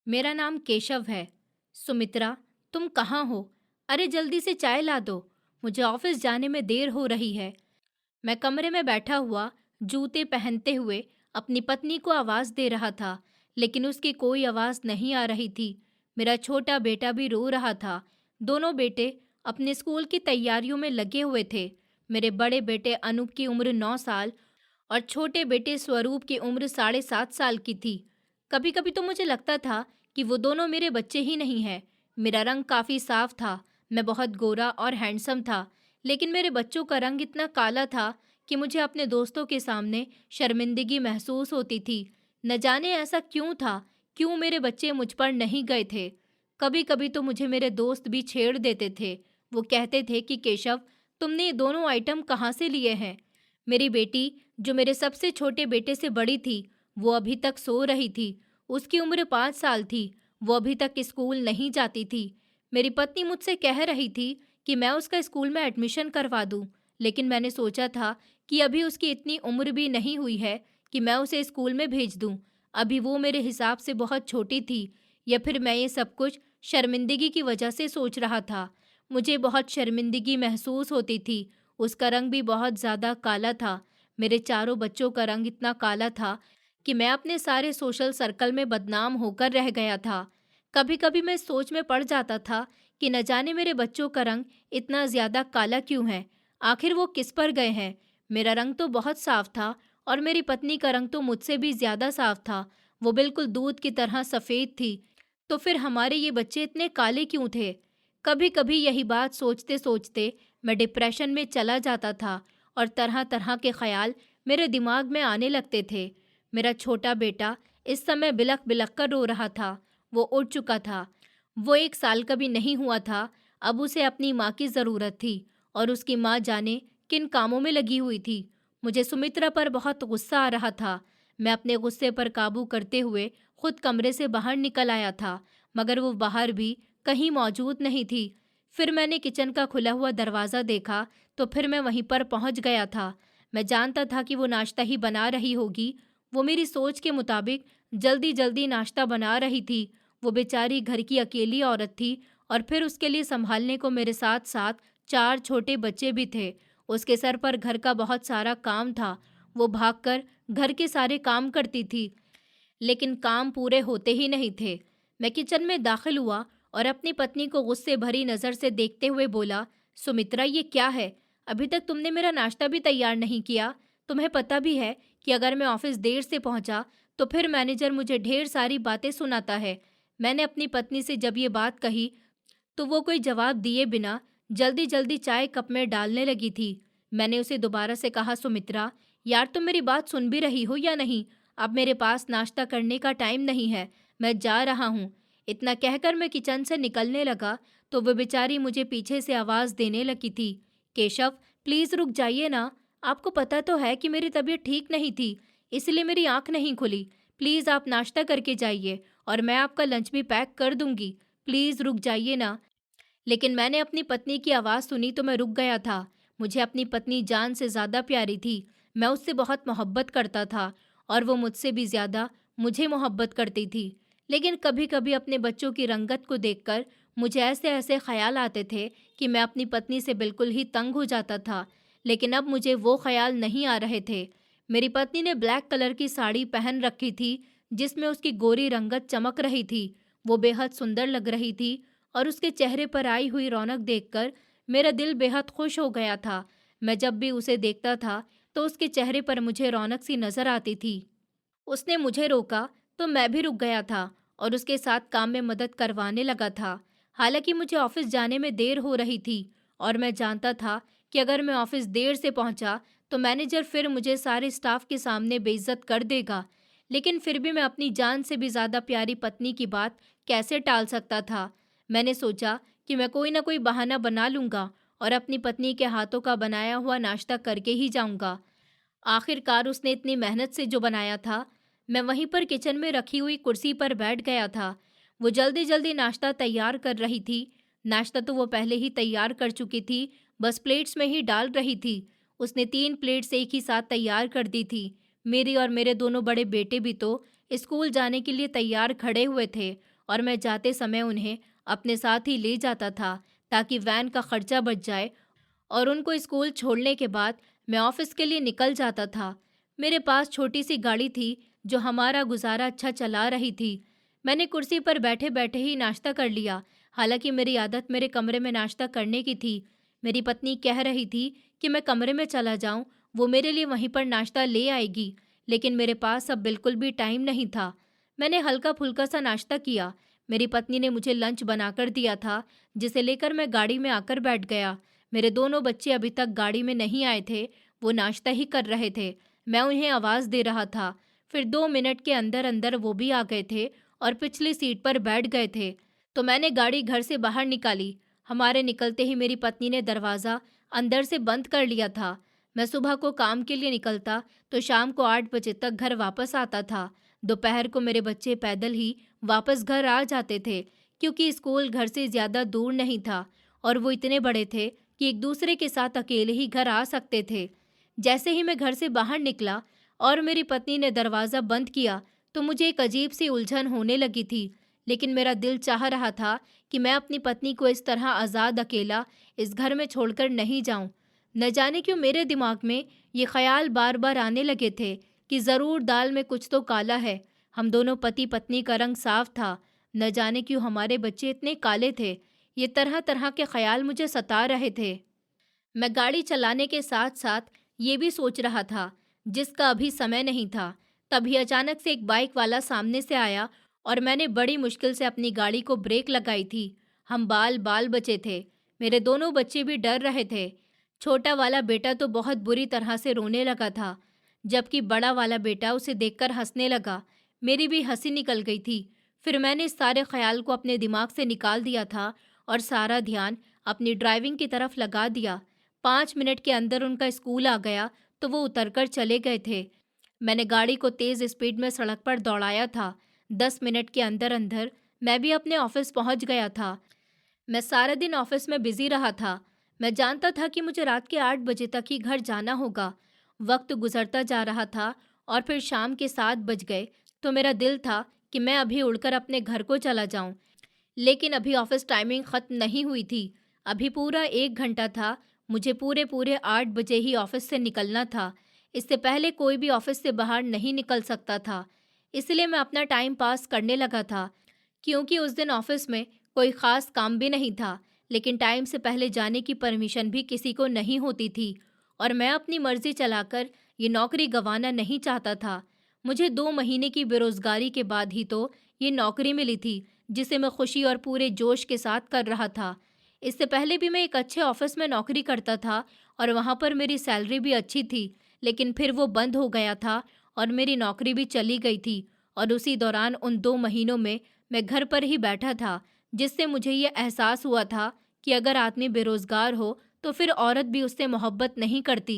मेरा नाम केशव है। सुमित्रा, तुम कहाँ हो? अरे जल्दी से चाय ला दो। मुझे ऑफिस जाने में देर हो रही है। मैं कमरे में बैठा हुआ, जूते पहनते हुए अपनी पत्नी को आवाज दे रहा था, लेकिन उसकी कोई आवाज नहीं आ रही थी। मेरा छोटा बेटा भी रो रहा था। दोनों बेटे अपने स्कूल की तैयारियों में लगे हुए थे। मेरे बड़े बेटे अनूप की उम्र 9 साल और छोटे बेटे स्वरूप की उम्र 7.5 साल की थी। कभी कभी तो मुझे लगता था कि वो दोनों मेरे बच्चे ही नहीं हैं। मेरा रंग काफ़ी साफ था, मैं बहुत गोरा और हैंडसम था, लेकिन मेरे बच्चों का रंग इतना काला था कि मुझे अपने दोस्तों के सामने शर्मिंदगी महसूस होती थी। न जाने ऐसा क्यों था, क्यों मेरे बच्चे मुझ पर नहीं गए थे। कभी कभी तो मुझे मेरे दोस्त भी छेड़ देते थे। वो कहते थे कि केशव, तुमने ये दोनों आइटम कहाँ से लिए हैं? मेरी बेटी, जो मेरे सबसे छोटे बेटे से बड़ी थी, वो अभी तक सो रही थी। उसकी उम्र 5 साल थी। वो अभी तक स्कूल नहीं जाती थी। मेरी पत्नी मुझसे कह रही थी कि मैं उसका स्कूल में एडमिशन करवा दूं, लेकिन मैंने सोचा था कि अभी उसकी इतनी उम्र भी नहीं हुई है कि मैं उसे स्कूल में भेज दूं। अभी वो मेरे हिसाब से बहुत छोटी थी, या फिर मैं ये सब कुछ शर्मिंदगी की वजह से सोच रहा था। मुझे बहुत शर्मिंदगी महसूस होती थी। उसका रंग भी बहुत ज़्यादा काला था। मेरे चारों बच्चों का रंग इतना काला था कि मैं अपने सारे सोशल सर्कल में बदनाम होकर रह गया था। कभी कभी मैं सोच में पड़ जाता था कि न जाने मेरे बच्चों का रंग इतना ज़्यादा काला क्यों है। आखिर वो किस पर गए हैं? मेरा रंग तो बहुत साफ था और मेरी पत्नी का रंग तो मुझसे भी ज़्यादा साफ था। वो बिल्कुल दूध की तरह सफ़ेद थी। तो फिर हमारे ये बच्चे इतने काले क्यों थे? कभी कभी यही बात सोचते सोचते मैं डिप्रेशन में चला जाता था और तरह तरह के ख्याल मेरे दिमाग में आने लगते थे। मेरा छोटा बेटा इस समय बिलख बिलख कर रो रहा था। वो उठ चुका था। वो 1 साल का भी नहीं हुआ था। अब उसे अपनी माँ की ज़रूरत थी और उसकी माँ जाने किन कामों में लगी हुई थी। मुझे सुमित्रा पर बहुत गुस्सा आ रहा था। मैं अपने गुस्से पर काबू करते हुए खुद कमरे से बाहर निकल आया था, मगर वो बाहर भी कहीं मौजूद नहीं थी। फिर मैंने किचन का खुला हुआ दरवाज़ा देखा, तो फिर मैं वहीं पर पहुंच गया था। मैं जानता था कि वो नाश्ता ही बना रही होगी। वो मेरी सोच के मुताबिक जल्दी जल्दी नाश्ता बना रही थी। वो बेचारी घर की अकेली औरत थी और फिर उसके लिए संभालने को मेरे साथ साथ 4 छोटे बच्चे भी थे। उसके सर पर घर का बहुत सारा काम था। वो भागकर घर के सारे काम करती थी, लेकिन काम पूरे होते ही नहीं थे। मैं किचन में दाखिल हुआ और अपनी पत्नी को गुस्से भरी नज़र से देखते हुए बोला, सुमित्रा, ये क्या है? अभी तक तुमने मेरा नाश्ता भी तैयार नहीं किया। तुम्हें पता भी है कि अगर मैं ऑफिस देर से पहुंचा तो फिर मैनेजर मुझे ढेर सारी बातें सुनाता है। मैंने अपनी पत्नी से जब ये बात कही तो वो कोई जवाब दिए बिना जल्दी जल्दी चाय कप में डालने लगी थी। मैंने उसे दोबारा से कहा, सुमित्रा, यार तुम मेरी बात सुन भी रही हो या नहीं? अब मेरे पास नाश्ता करने का टाइम नहीं है, मैं जा रहा हूँ। इतना कहकर मैं किचन से निकलने लगा तो वो बेचारी मुझे पीछे से आवाज़ देने लगी थी, केशव, प्लीज़ रुक जाइए ना। आपको पता तो है कि मेरी तबीयत ठीक नहीं थी, इसलिए मेरी आंख नहीं खुली। प्लीज़ आप नाश्ता करके जाइए और मैं आपका लंच भी पैक कर दूंगी। प्लीज़ रुक जाइए ना। लेकिन मैंने अपनी पत्नी की आवाज़ सुनी तो मैं रुक गया था। मुझे अपनी पत्नी जान से ज़्यादा प्यारी थी। मैं उससे बहुत मोहब्बत करता था और वो मुझसे भी ज़्यादा मुझे मोहब्बत करती थी। लेकिन कभी कभी अपने बच्चों की रंगत को देखकर मुझे ऐसे ऐसे ख्याल आते थे कि मैं अपनी पत्नी से बिल्कुल ही तंग हो जाता था। लेकिन अब मुझे वो ख्याल नहीं आ रहे थे। मेरी पत्नी ने ब्लैक कलर की साड़ी पहन रखी थी, जिसमें उसकी गोरी रंगत चमक रही थी। वो बेहद सुंदर लग रही थी और उसके चेहरे पर आई हुई रौनक देखकर मेरा दिल बेहद खुश हो गया था। मैं जब भी उसे देखता था तो उसके चेहरे पर मुझे रौनक सी नजर आती थी। उसने मुझे रोका तो मैं भी रुक गया था और उसके साथ काम में मदद करवाने लगा था। हालांकि मुझे ऑफिस जाने में देर हो रही थी और मैं जानता था कि अगर मैं ऑफिस देर से पहुंचा तो मैनेजर फिर मुझे सारे स्टाफ के सामने बेइज्जत कर देगा। लेकिन फिर भी मैं अपनी जान से भी ज़्यादा प्यारी पत्नी की बात कैसे टाल सकता था। मैंने सोचा कि मैं कोई ना कोई बहाना बना लूँगा और अपनी पत्नी के हाथों का बनाया हुआ नाश्ता करके ही जाऊँगा। आखिरकार उसने इतनी मेहनत से जो बनाया था, मैं वहीं पर किचन में रखी हुई कुर्सी पर बैठ गया था। वो जल्दी जल्दी नाश्ता तैयार कर रही थी। नाश्ता तो वो पहले ही तैयार कर चुकी थी, बस प्लेट्स में ही डाल रही थी। उसने 3 प्लेट्स एक ही साथ तैयार कर दी थी। मेरी और मेरे दोनों बड़े बेटे भी तो स्कूल जाने के लिए तैयार खड़े हुए थे और मैं जाते समय उन्हें अपने साथ ही ले जाता था ताकि वैन का खर्चा बच जाए और उनको स्कूल छोड़ने के बाद मैं ऑफिस के लिए निकल जाता था। मेरे पास छोटी सी गाड़ी थी जो हमारा गुजारा अच्छा चला रही थी। मैंने कुर्सी पर बैठे बैठे ही नाश्ता कर लिया। हालांकि मेरी आदत मेरे कमरे में नाश्ता करने की थी। मेरी पत्नी कह रही थी कि मैं कमरे में चला जाऊं, वो मेरे लिए वहीं पर नाश्ता ले आएगी, लेकिन मेरे पास अब बिल्कुल भी टाइम नहीं था। मैंने हल्का फुल्का सा नाश्ता किया। मेरी पत्नी ने मुझे लंच बनाकर दिया था, जिसे लेकर मैं गाड़ी में आकर बैठ गया। मेरे दोनों बच्चे अभी तक गाड़ी में नहीं आए थे, वो नाश्ता ही कर रहे थे। मैं उन्हें आवाज़ दे रहा था। फिर 2 मिनट के अंदर अंदर वो भी आ गए थे और पिछली सीट पर बैठ गए थे। तो मैंने गाड़ी घर से बाहर निकाली। हमारे निकलते ही मेरी पत्नी ने दरवाज़ा अंदर से बंद कर लिया था। मैं सुबह को काम के लिए निकलता तो शाम को 8 बजे तक घर वापस आता था। दोपहर को मेरे बच्चे पैदल ही वापस घर आ जाते थे, क्योंकि स्कूल घर से ज़्यादा दूर नहीं था और वो इतने बड़े थे कि एक दूसरे के साथ अकेले ही घर आ सकते थे। जैसे ही मैं घर से बाहर निकला और मेरी पत्नी ने दरवाज़ा बंद किया तो मुझे एक अजीब सी उलझन होने लगी थी। लेकिन मेरा दिल चाह रहा था कि मैं अपनी पत्नी को इस तरह आज़ाद अकेला इस घर में छोड़कर नहीं जाऊं। न जाने क्यों मेरे दिमाग में ये ख्याल बार बार आने लगे थे कि ज़रूर दाल में कुछ तो काला है। हम दोनों पति पत्नी का रंग साफ था, न जाने क्यों हमारे बच्चे इतने काले थे। ये तरह तरह के ख्याल मुझे सता रहे थे। मैं गाड़ी चलाने के साथ साथ ये भी सोच रहा था, जिसका अभी समय नहीं था। तभी अचानक से एक बाइक वाला सामने से आया और मैंने बड़ी मुश्किल से अपनी गाड़ी को ब्रेक लगाई थी। हम बाल बाल बचे थे। मेरे दोनों बच्चे भी डर रहे थे। छोटा वाला बेटा तो बहुत बुरी तरह से रोने लगा था, जबकि बड़ा वाला बेटा उसे देखकर हंसने लगा। मेरी भी हंसी निकल गई थी। फिर मैंने इस सारे ख्याल को अपने दिमाग से निकाल दिया था और सारा ध्यान अपनी ड्राइविंग की तरफ लगा दिया। 5 मिनट के अंदर उनका स्कूल आ गया तो वो उतरकर चले गए थे। मैंने गाड़ी को तेज़ स्पीड में सड़क पर दौड़ाया था। 10 मिनट के अंदर अंदर मैं भी अपने ऑफिस पहुंच गया था। मैं सारा दिन ऑफिस में बिजी रहा था। मैं जानता था कि मुझे रात के 8 बजे तक ही घर जाना होगा। वक्त गुजरता जा रहा था और फिर शाम के 7 बज गए तो मेरा दिल था कि मैं अभी उड़कर अपने घर को चला जाऊं। लेकिन अभी ऑफिस टाइमिंग ख़त्म नहीं हुई थी। अभी पूरा 1 घंटा था। मुझे पूरे पूरे 8 बजे ही ऑफिस से निकलना था। इससे पहले कोई भी ऑफिस से बाहर नहीं निकल सकता था। इसलिए मैं अपना टाइम पास करने लगा था, क्योंकि उस दिन ऑफिस में कोई ख़ास काम भी नहीं था। लेकिन टाइम से पहले जाने की परमिशन भी किसी को नहीं होती थी और मैं अपनी मर्जी चलाकर ये नौकरी गंवाना नहीं चाहता था। मुझे 2 महीने की बेरोज़गारी के बाद ही तो ये नौकरी मिली थी, जिसे मैं खुशी और पूरे जोश के साथ कर रहा था। इससे पहले भी मैं एक अच्छे ऑफिस में नौकरी करता था और वहाँ पर मेरी सैलरी भी अच्छी थी, लेकिन फिर वो बंद हो गया था और मेरी नौकरी भी चली गई थी। और उसी दौरान उन 2 महीनों में मैं घर पर ही बैठा था, जिससे मुझे ये एहसास हुआ था कि अगर आदमी बेरोज़गार हो तो फिर औरत भी उससे मोहब्बत नहीं करती।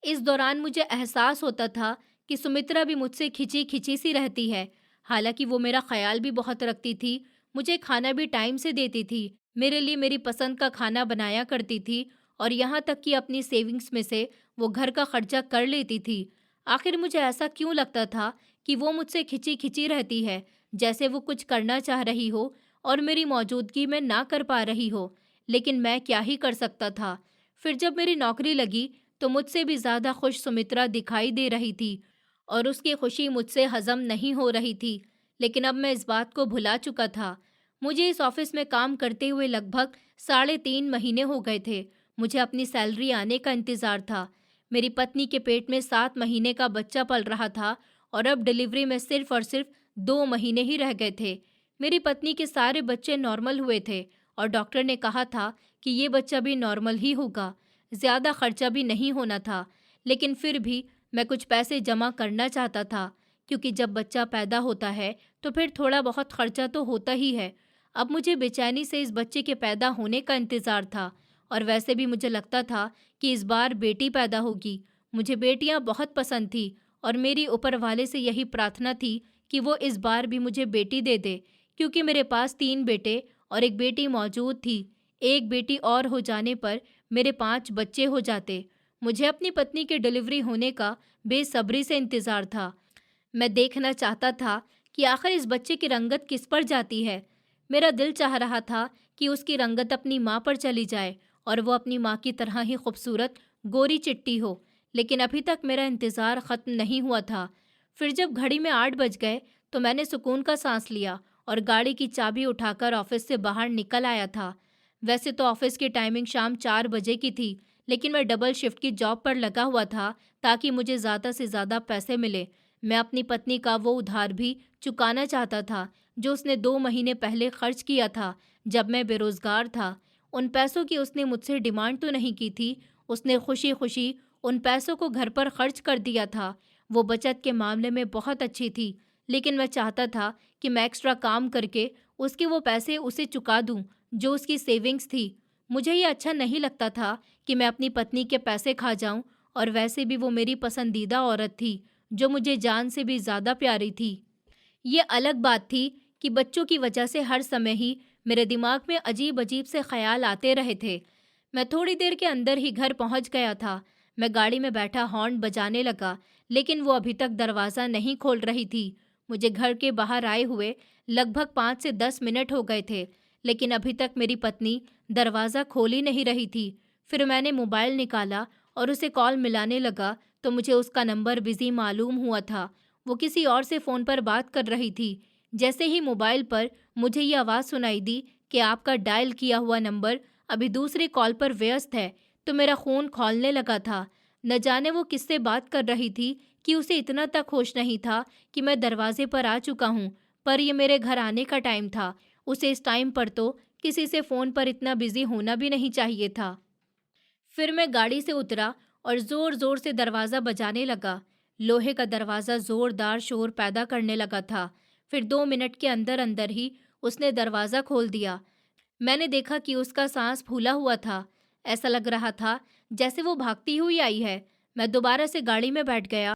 इस दौरान मुझे एहसास होता था कि सुमित्रा भी मुझसे खिंची खिंची सी रहती है। हालांकि वो मेरा ख्याल भी बहुत रखती थी, मुझे खाना भी टाइम से देती थी, मेरे लिए मेरी पसंद का खाना बनाया करती थी और यहाँ तक कि अपनी सेविंग्स में से वो घर का खर्चा कर लेती थी। आखिर मुझे ऐसा क्यों लगता था कि वो मुझसे खिंची खिंची रहती है, जैसे वो कुछ करना चाह रही हो और मेरी मौजूदगी में ना कर पा रही हो। लेकिन मैं क्या ही कर सकता था। फिर जब मेरी नौकरी लगी तो मुझसे भी ज़्यादा खुश सुमित्रा दिखाई दे रही थी और उसकी खुशी मुझसे हजम नहीं हो रही थी। लेकिन अब मैं इस बात को भुला चुका था। मुझे इस ऑफिस में काम करते हुए लगभग 3.5 महीने हो गए थे। मुझे अपनी सैलरी आने का इंतज़ार था। मेरी पत्नी के पेट में 7 महीने का बच्चा पल रहा था और अब डिलीवरी में सिर्फ और सिर्फ 2 महीने ही रह गए थे। मेरी पत्नी के सारे बच्चे नॉर्मल हुए थे और डॉक्टर ने कहा था कि ये बच्चा भी नॉर्मल ही होगा। ज़्यादा खर्चा भी नहीं होना था, लेकिन फिर भी मैं कुछ पैसे जमा करना चाहता था, क्योंकि जब बच्चा पैदा होता है तो फिर थोड़ा बहुत खर्चा तो होता ही है। अब मुझे बेचैनी से इस बच्चे के पैदा होने का इंतज़ार था और वैसे भी मुझे लगता था कि इस बार बेटी पैदा होगी। मुझे बेटियां बहुत पसंद थी और मेरी ऊपर वाले से यही प्रार्थना थी कि वो इस बार भी मुझे बेटी दे दे, क्योंकि मेरे पास 3 बेटे और एक बेटी मौजूद थी। एक बेटी और हो जाने पर मेरे 5 बच्चे हो जाते। मुझे अपनी पत्नी के डिलीवरी होने का बेसब्री से इंतज़ार था। मैं देखना चाहता था कि आखिर इस बच्चे की रंगत किस पर जाती है। मेरा दिल चाह रहा था कि उसकी रंगत अपनी माँ पर चली जाए और वो अपनी माँ की तरह ही खूबसूरत गोरी चिट्टी हो, लेकिन अभी तक मेरा इंतज़ार ख़त्म नहीं हुआ था। फिर जब घड़ी में 8 बज गए तो मैंने सुकून का सांस लिया और गाड़ी की चाबी उठाकर ऑफिस से बाहर निकल आया था। वैसे तो ऑफिस की टाइमिंग शाम 4 बजे की थी, लेकिन मैं डबल शिफ्ट की जॉब पर लगा हुआ था ताकि मुझे ज़्यादा से ज़्यादा पैसे मिले। मैं अपनी पत्नी का वो उधार भी चुकाना चाहता था जो उसने 2 महीने पहले खर्च किया था जब मैं बेरोज़गार था। उन पैसों की उसने मुझसे डिमांड तो नहीं की थी, उसने खुशी-खुशी उन पैसों को घर पर खर्च कर दिया था। वो बचत के मामले में बहुत अच्छी थी, लेकिन मैं चाहता था कि मैं एक्स्ट्रा काम करके उसके वो पैसे उसे चुका दूं जो उसकी सेविंग्स थी। मुझे ये अच्छा नहीं लगता था कि मैं अपनी पत्नी के पैसे खा जाऊं, और वैसे भी वो मेरी पसंदीदा औरत थी जो मुझे जान से भी ज़्यादा प्यारी थी। ये अलग बात थी कि बच्चों की वजह से हर समय ही मेरे दिमाग में अजीब-अजीब से ख़्याल आते रहे थे। मैं थोड़ी देर के अंदर ही घर पहुंच गया था। मैं गाड़ी में बैठा हॉर्न बजाने लगा, लेकिन वो अभी तक दरवाज़ा नहीं खोल रही थी। मुझे घर के बाहर आए हुए लगभग 5 से 10 मिनट हो गए थे, लेकिन अभी तक मेरी पत्नी दरवाज़ा खोल ही नहीं रही थी। फिर मैंने मोबाइल निकाला और उसे कॉल मिलाने लगा, तो मुझे उसका नंबर बिज़ी मालूम हुआ था। वो किसी और से फ़ोन पर बात कर रही थी। जैसे ही मोबाइल पर मुझे ये आवाज़ सुनाई दी कि आपका डायल किया हुआ नंबर अभी दूसरे कॉल पर व्यस्त है, तो मेरा खून खौलने लगा था। न जाने वो किससे बात कर रही थी कि उसे इतना तक होश नहीं था कि मैं दरवाजे पर आ चुका हूँ, पर ये मेरे घर आने का टाइम था। उसे इस टाइम पर तो किसी से फ़ोन पर इतना बिज़ी होना भी नहीं चाहिए था। फिर मैं गाड़ी से उतरा और ज़ोर-ज़ोर से दरवाज़ा बजाने लगा। लोहे का दरवाज़ा ज़ोरदार शोर पैदा करने लगा था। फिर 2 मिनट के अंदर-अंदर ही उसने दरवाज़ा खोल दिया। मैंने देखा कि उसका सांस फूला हुआ था। ऐसा लग रहा था जैसे वो भागती हुई आई है। मैं दोबारा से गाड़ी में बैठ गया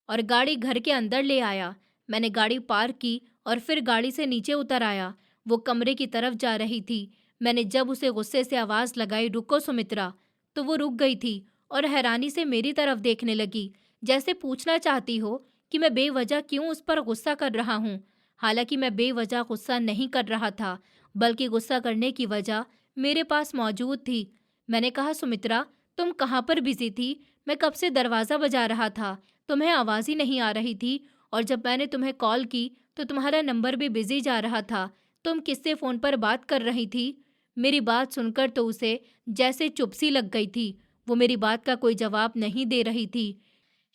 और गाड़ी घर के अंदर ले आया। मैंने गाड़ी पार्क की और फिर गाड़ी से नीचे उतर आया। वो कमरे की तरफ जा रही थी। मैंने जब उसे गुस्से से आवाज़ लगाई, रुको सुमित्रा, तो वो रुक गई थी और हैरानी से मेरी तरफ देखने लगी, जैसे पूछना चाहती हो कि मैं बेवजह क्यों उस पर गुस्सा कर रहा हूँ। हालांकि मैं बेवजह गुस्सा नहीं कर रहा था, बल्कि गुस्सा करने की वजह मेरे पास मौजूद थी। मैंने कहा, सुमित्रा, तुम कहाँ पर बिजी थी? मैं कब से दरवाज़ा बजा रहा था, तुम्हें आवाज़ ही नहीं आ रही थी, और जब मैंने तुम्हें कॉल की तो तुम्हारा नंबर भी बिजी जा रहा था। तुम किससे फ़ोन पर बात कर रही थी? मेरी बात सुनकर तो उसे जैसे चुप सी लग गई थी। वो मेरी बात का कोई जवाब नहीं दे रही थी।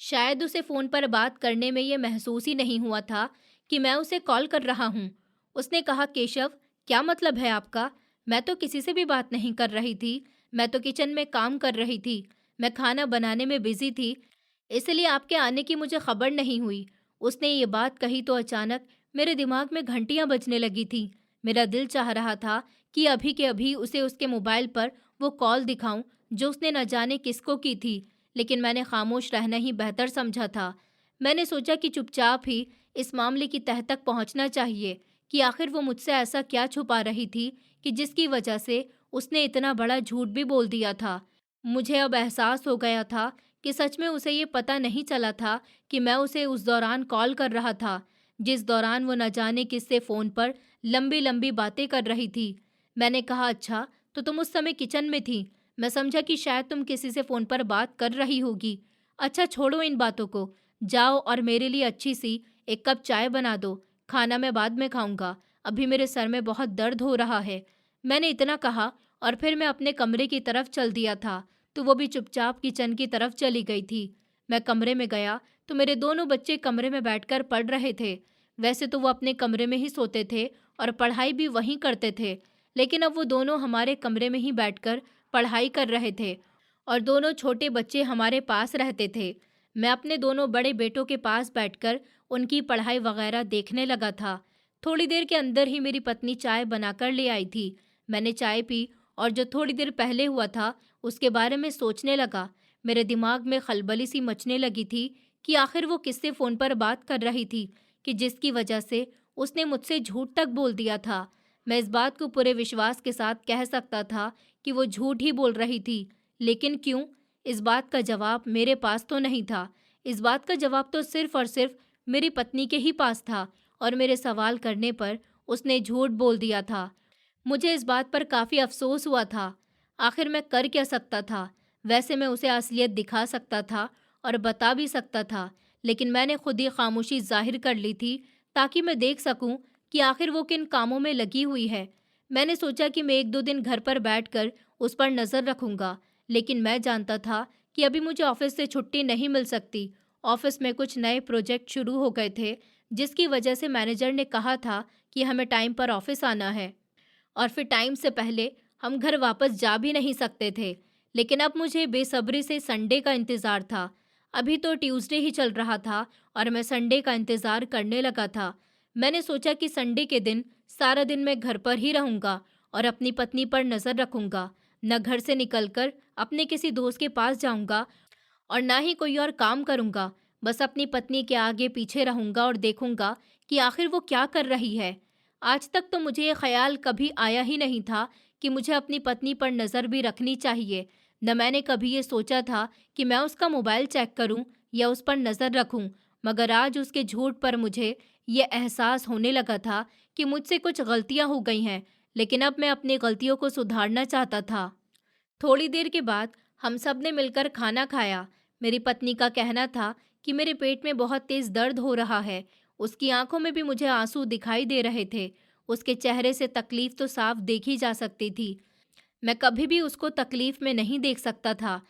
शायद उसे फ़ोन पर बात करने में ये महसूस ही नहीं हुआ था कि मैं उसे कॉल कर रहा हूँ। उसने कहा, केशव, क्या मतलब है आपका? मैं तो किसी से भी बात नहीं कर रही थी। मैं तो किचन में काम कर रही थी। मैं खाना बनाने में बिज़ी थी, इसलिए आपके आने की मुझे खबर नहीं हुई। उसने ये बात कही तो अचानक मेरे दिमाग में घंटियां बजने लगी थी। मेरा दिल चाह रहा था कि अभी के अभी उसे उसके मोबाइल पर वो कॉल दिखाऊं जो उसने न जाने किसको की थी, लेकिन मैंने खामोश रहना ही बेहतर समझा था। मैंने सोचा कि चुपचाप ही इस मामले की तह तक पहुंचना चाहिए कि आखिर वो मुझसे ऐसा क्या छुपा रही थी कि जिसकी वजह से उसने इतना बड़ा झूठ भी बोल दिया था। मुझे अब एहसास हो गया था कि सच में उसे ये पता नहीं चला था कि मैं उसे उस दौरान कॉल कर रहा था, जिस दौरान वो न जाने किससे फ़ोन पर लंबी लंबी बातें कर रही थी। मैंने कहा, अच्छा, तो तुम उस समय किचन में थी। मैं समझा कि शायद तुम किसी से फ़ोन पर बात कर रही होगी। अच्छा, छोड़ो इन बातों को। जाओ और मेरे लिए अच्छी सी एक कप चाय बना दो। खाना मैं बाद में खाऊंगा, अभी मेरे सर में बहुत दर्द हो रहा है। मैंने इतना कहा और फिर मैं अपने कमरे की तरफ चल दिया था, तो वो भी चुपचाप किचन की तरफ चली गई थी। मैं कमरे में गया तो मेरे दोनों बच्चे कमरे में बैठकर पढ़ रहे थे। वैसे तो वो अपने कमरे में ही सोते थे और पढ़ाई भी वहीं करते थे, लेकिन अब वो दोनों हमारे कमरे में ही बैठकर पढ़ाई कर रहे थे और दोनों छोटे बच्चे हमारे पास रहते थे। मैं अपने दोनों बड़े बेटों के पास बैठकर उनकी पढ़ाई वगैरह देखने लगा था। थोड़ी देर के अंदर ही मेरी पत्नी चाय बनाकर ले आई थी। मैंने चाय पी और जो थोड़ी देर पहले हुआ था उसके बारे में सोचने लगा। मेरे दिमाग में खलबली सी मचने लगी थी कि आखिर वो किससे फ़ोन पर बात कर रही थी कि जिसकी वजह से उसने मुझसे झूठ तक बोल दिया था। मैं इस बात को पूरे विश्वास के साथ कह सकता था कि वो झूठ ही बोल रही थी, लेकिन क्यों? इस बात का जवाब मेरे पास तो नहीं था। इस बात का जवाब तो सिर्फ और सिर्फ मेरी पत्नी के ही पास था, और मेरे सवाल करने पर उसने झूठ बोल दिया था। मुझे इस बात पर काफ़ी अफ़सोस हुआ था। आखिर मैं कर क्या सकता था? वैसे मैं उसे असलियत दिखा सकता था और बता भी सकता था, लेकिन मैंने खुद ही खामोशी ज़ाहिर कर ली थी ताकि मैं देख सकूं कि आखिर वो किन कामों में लगी हुई है। मैंने सोचा कि मैं 1-2 दिन घर पर बैठकर उस पर नज़र रखूंगा, लेकिन मैं जानता था कि अभी मुझे ऑफिस से छुट्टी नहीं मिल सकती। ऑफिस में कुछ नए प्रोजेक्ट शुरू हो गए थे, जिसकी वजह से मैनेजर ने कहा था कि हमें टाइम पर ऑफिस आना है और फिर टाइम से पहले हम घर वापस जा भी नहीं सकते थे। लेकिन अब मुझे बेसब्री से संडे का इंतज़ार था। अभी तो ट्यूसडे ही चल रहा था और मैं संडे का इंतज़ार करने लगा था। मैंने सोचा कि संडे के दिन सारा दिन मैं घर पर ही रहूँगा और अपनी पत्नी पर नज़र रखूँगा। न घर से निकलकर अपने किसी दोस्त के पास जाऊँगा और ना ही कोई और काम करूँगा। बस अपनी पत्नी के आगे पीछे रहूँगा और देखूँगा कि आखिर वो क्या कर रही है। आज तक तो मुझे ये ख़्याल कभी आया ही नहीं था कि मुझे अपनी पत्नी पर नज़र भी रखनी चाहिए। न मैंने कभी ये सोचा था कि मैं उसका मोबाइल चेक करूँ या उस पर नज़र रखूँ। मगर आज उसके झूठ पर मुझे ये एहसास होने लगा था कि मुझसे कुछ गलतियाँ हो गई हैं, लेकिन अब मैं अपनी गलतियों को सुधारना चाहता था। थोड़ी देर के बाद हम सब ने मिलकर खाना खाया। मेरी पत्नी का कहना था कि मेरे पेट में बहुत तेज दर्द हो रहा है। उसकी आंखों में भी मुझे आंसू दिखाई दे रहे थे। उसके चेहरे से तकलीफ तो साफ देखी जा सकती थी। मैं कभी भी उसको तकलीफ में नहीं देख सकता था,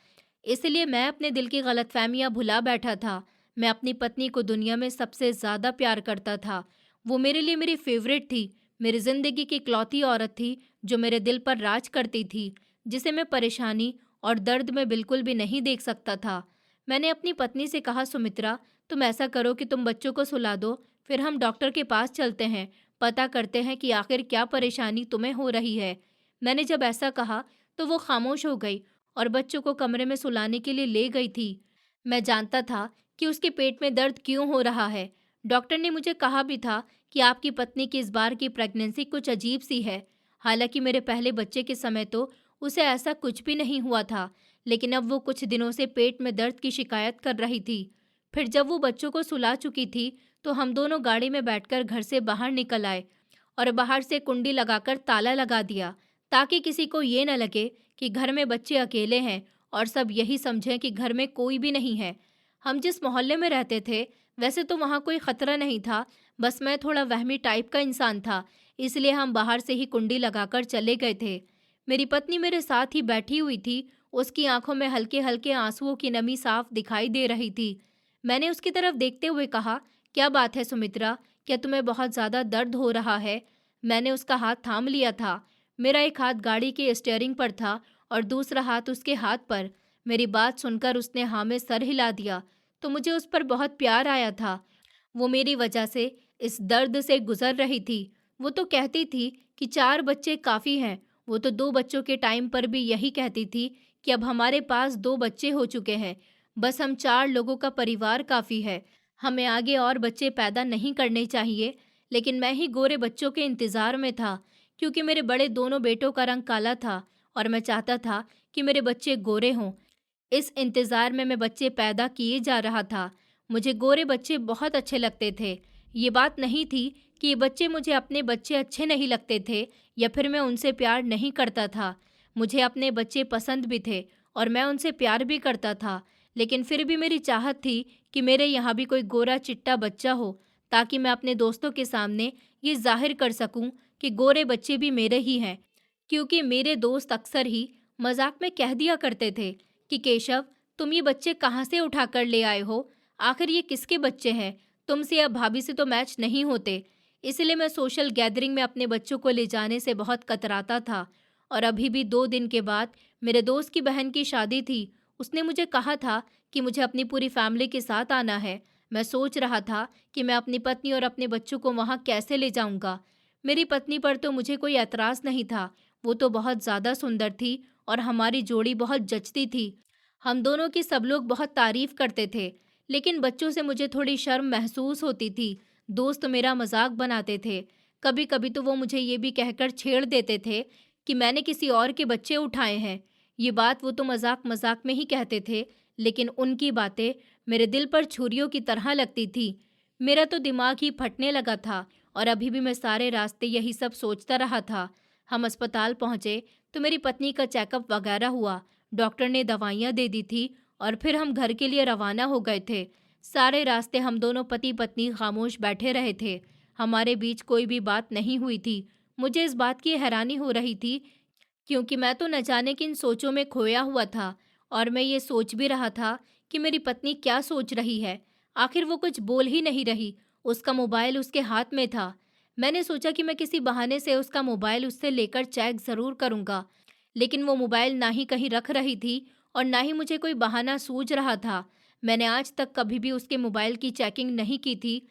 इसलिए मैं अपने दिल की गलतफहमियां भुला बैठा था। मैं अपनी पत्नी को दुनिया में सबसे ज़्यादा प्यार करता था। वो मेरे लिए मेरी फेवरेट थी, मेरी ज़िंदगी की इकलौती औरत थी जो मेरे दिल पर राज करती थी, जिसे मैं परेशानी और दर्द में बिल्कुल भी नहीं देख सकता था। मैंने अपनी पत्नी से कहा, सुमित्रा, तुम ऐसा करो कि तुम बच्चों को सुला दो, फिर हम डॉक्टर के पास चलते हैं, पता करते हैं कि आखिर क्या परेशानी तुम्हें हो रही है। मैंने जब ऐसा कहा तो वो खामोश हो गई और बच्चों को कमरे में सुलाने के लिए ले गई थी। मैं जानता था कि उसके पेट में दर्द क्यों हो रहा है। डॉक्टर ने मुझे कहा भी था कि आपकी पत्नी की इस बार की प्रेगनेंसी कुछ अजीब सी है। हालांकि मेरे पहले बच्चे के समय तो उसे ऐसा कुछ भी नहीं हुआ था, लेकिन अब वो कुछ दिनों से पेट में दर्द की शिकायत कर रही थी। फिर जब वो बच्चों को सुला चुकी थी तो हम दोनों गाड़ी में बैठकर घर से बाहर निकल आए और बाहर से कुंडी लगाकर ताला लगा दिया, ताकि किसी को ये न लगे कि घर में बच्चे अकेले हैं और सब यही समझें कि घर में कोई भी नहीं है। हम जिस मोहल्ले में रहते थे वैसे तो वहाँ कोई ख़तरा नहीं था, बस मैं थोड़ा वहमी टाइप का इंसान था, इसलिए हम बाहर से ही कुंडी लगाकर चले गए थे। मेरी पत्नी मेरे साथ ही बैठी हुई थी। उसकी आंखों में हल्के हल्के आंसुओं की नमी साफ दिखाई दे रही थी। मैंने उसकी तरफ देखते हुए कहा, क्या बात है सुमित्रा, क्या तुम्हें बहुत ज़्यादा दर्द हो रहा है? मैंने उसका हाथ थाम लिया था। मेरा एक हाथ गाड़ी के स्टीयरिंग पर था और दूसरा हाथ उसके हाथ पर। मेरी बात सुनकर उसने हाँ में सर हिला दिया, तो मुझे उस पर बहुत प्यार आया था। वो मेरी वजह से इस दर्द से गुजर रही थी। वो तो कहती थी कि 4 बच्चे काफ़ी हैं। वो तो 2 बच्चों के टाइम पर भी यही कहती थी कि अब हमारे पास 2 बच्चे हो चुके हैं, बस हम 4 लोगों का परिवार काफ़ी है, हमें आगे और बच्चे पैदा नहीं करने चाहिए। लेकिन मैं ही गोरे बच्चों के इंतज़ार में था, क्योंकि मेरे बड़े दोनों बेटों का रंग काला था और मैं चाहता था कि मेरे बच्चे गोरे हों। इस इंतज़ार में मैं बच्चे पैदा किए जा रहा था। मुझे गोरे बच्चे बहुत अच्छे लगते थे। ये बात नहीं थी कि ये बच्चे मुझे अपने बच्चे अच्छे नहीं लगते थे या फिर मैं उनसे प्यार नहीं करता था। मुझे अपने बच्चे पसंद भी थे और मैं उनसे प्यार भी करता था, लेकिन फिर भी मेरी चाहत थी कि मेरे यहाँ भी कोई गोरा चिट्टा बच्चा हो, ताकि मैं अपने दोस्तों के सामने ये ज़ाहिर कर सकूँ कि गोरे बच्चे भी मेरे ही हैं। क्योंकि मेरे दोस्त अक्सर ही मजाक में कह दिया करते थे कि केशव, तुम ये बच्चे कहाँ से उठा कर ले आए हो? आखिर ये किसके बच्चे हैं? तुमसे या भाभी से तो मैच नहीं होते। इसलिए मैं सोशल गैदरिंग में अपने बच्चों को ले जाने से बहुत कतराता था। और अभी भी 2 दिन के बाद मेरे दोस्त की बहन की शादी थी। उसने मुझे कहा था कि मुझे अपनी पूरी फैमिली के साथ आना है। मैं सोच रहा था कि मैं अपनी पत्नी और अपने बच्चों को वहाँ कैसे ले जाऊँगा। मेरी पत्नी पर तो मुझे कोई एतराज़ नहीं था। वो तो बहुत ज़्यादा सुंदर थी और हमारी जोड़ी बहुत जचती थी। हम दोनों की सब लोग बहुत तारीफ़ करते थे, लेकिन बच्चों से मुझे थोड़ी शर्म महसूस होती थी। दोस्त मेरा मजाक बनाते थे। कभी कभी तो वो मुझे ये भी कहकर छेड़ देते थे कि मैंने किसी और के बच्चे उठाए हैं। ये बात वो तो मजाक मजाक में ही कहते थे, लेकिन उनकी बातें मेरे दिल पर छुरियों की तरह लगती थी। मेरा तो दिमाग ही फटने लगा था और अभी भी मैं सारे रास्ते यही सब सोचता रहा था। हम अस्पताल पहुंचे तो मेरी पत्नी का चेकअप वगैरह हुआ, डॉक्टर ने दवाइयाँ दे दी थी और फिर हम घर के लिए रवाना हो गए थे। सारे रास्ते हम दोनों पति पत्नी खामोश बैठे रहे थे। हमारे बीच कोई भी बात नहीं हुई थी। मुझे इस बात की हैरानी हो रही थी क्योंकि मैं तो न जाने किन सोचों में खोया हुआ था और मैं ये सोच भी रहा था कि मेरी पत्नी क्या सोच रही है। आखिर वो कुछ बोल ही नहीं रही, उसका मोबाइल उसके हाथ में था। मैंने सोचा कि मैं किसी बहाने से उसका मोबाइल उससे लेकर चेक ज़रूर करूँगा, लेकिन वो मोबाइल ना ही कहीं रख रही थी और ना ही मुझे कोई बहाना सूझ रहा था। मैंने आज तक कभी भी उसके मोबाइल की चेकिंग नहीं की थी,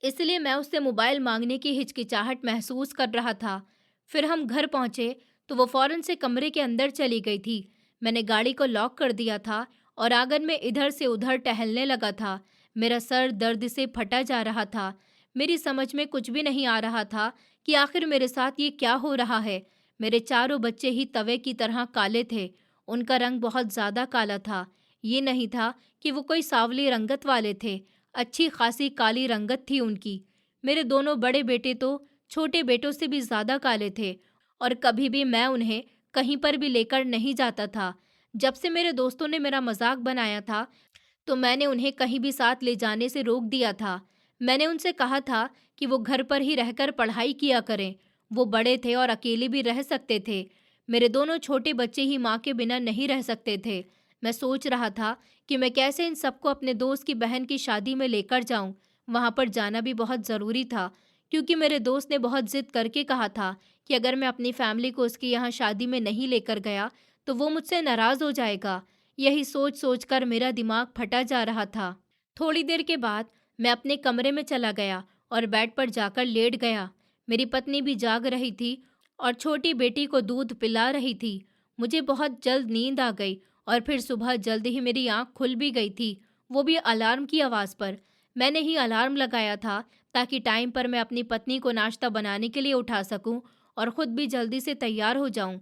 इसलिए मैं उससे मोबाइल मांगने की हिचकिचाहट महसूस कर रहा था। फिर हम घर पहुंचे तो वो फौरन से कमरे के अंदर चली गई थी। मैंने गाड़ी को लॉक कर दिया था और आंगन में इधर से उधर टहलने लगा था। मेरा सर दर्द से फटा जा रहा था। मेरी समझ में कुछ भी नहीं आ रहा था कि आखिर मेरे साथ ये क्या हो रहा है। मेरे चारों बच्चे ही तवे की तरह काले थे। उनका रंग बहुत ज़्यादा काला था। ये नहीं था कि वो कोई सांवली रंगत वाले थे, अच्छी खासी काली रंगत थी उनकी। मेरे दोनों बड़े बेटे तो छोटे बेटों से भी ज़्यादा काले थे और कभी भी मैं उन्हें कहीं पर भी लेकर नहीं जाता था। जब से मेरे दोस्तों ने मेरा मजाक बनाया था, तो मैंने उन्हें कहीं भी साथ ले जाने से रोक दिया था। मैंने उनसे कहा था कि वो घर पर ही रहकर पढ़ाई किया करें। वो बड़े थे और अकेले भी रह सकते थे। मेरे दोनों छोटे बच्चे ही माँ के बिना नहीं रह सकते थे। मैं सोच रहा था कि मैं कैसे इन सबको अपने दोस्त की बहन की शादी में लेकर जाऊं। वहां पर जाना भी बहुत ज़रूरी था, क्योंकि मेरे दोस्त ने बहुत ज़िद करके कहा था कि अगर मैं अपनी फैमिली को उसकी यहाँ शादी में नहीं लेकर गया तो वो मुझसे नाराज़ हो जाएगा। यही सोच सोच कर मेरा दिमाग फटा जा रहा था। थोड़ी देर के बाद मैं अपने कमरे में चला गया और बेड पर जाकर लेट गया। मेरी पत्नी भी जाग रही थी और छोटी बेटी को दूध पिला रही थी। मुझे बहुत जल्द नींद आ गई और फिर सुबह जल्द ही मेरी आंख खुल भी गई थी, वो भी अलार्म की आवाज़ पर। मैंने ही अलार्म लगाया था ताकि टाइम पर मैं अपनी पत्नी को नाश्ता बनाने के लिए उठा सकूं और ख़ुद भी जल्दी से तैयार हो जाऊं।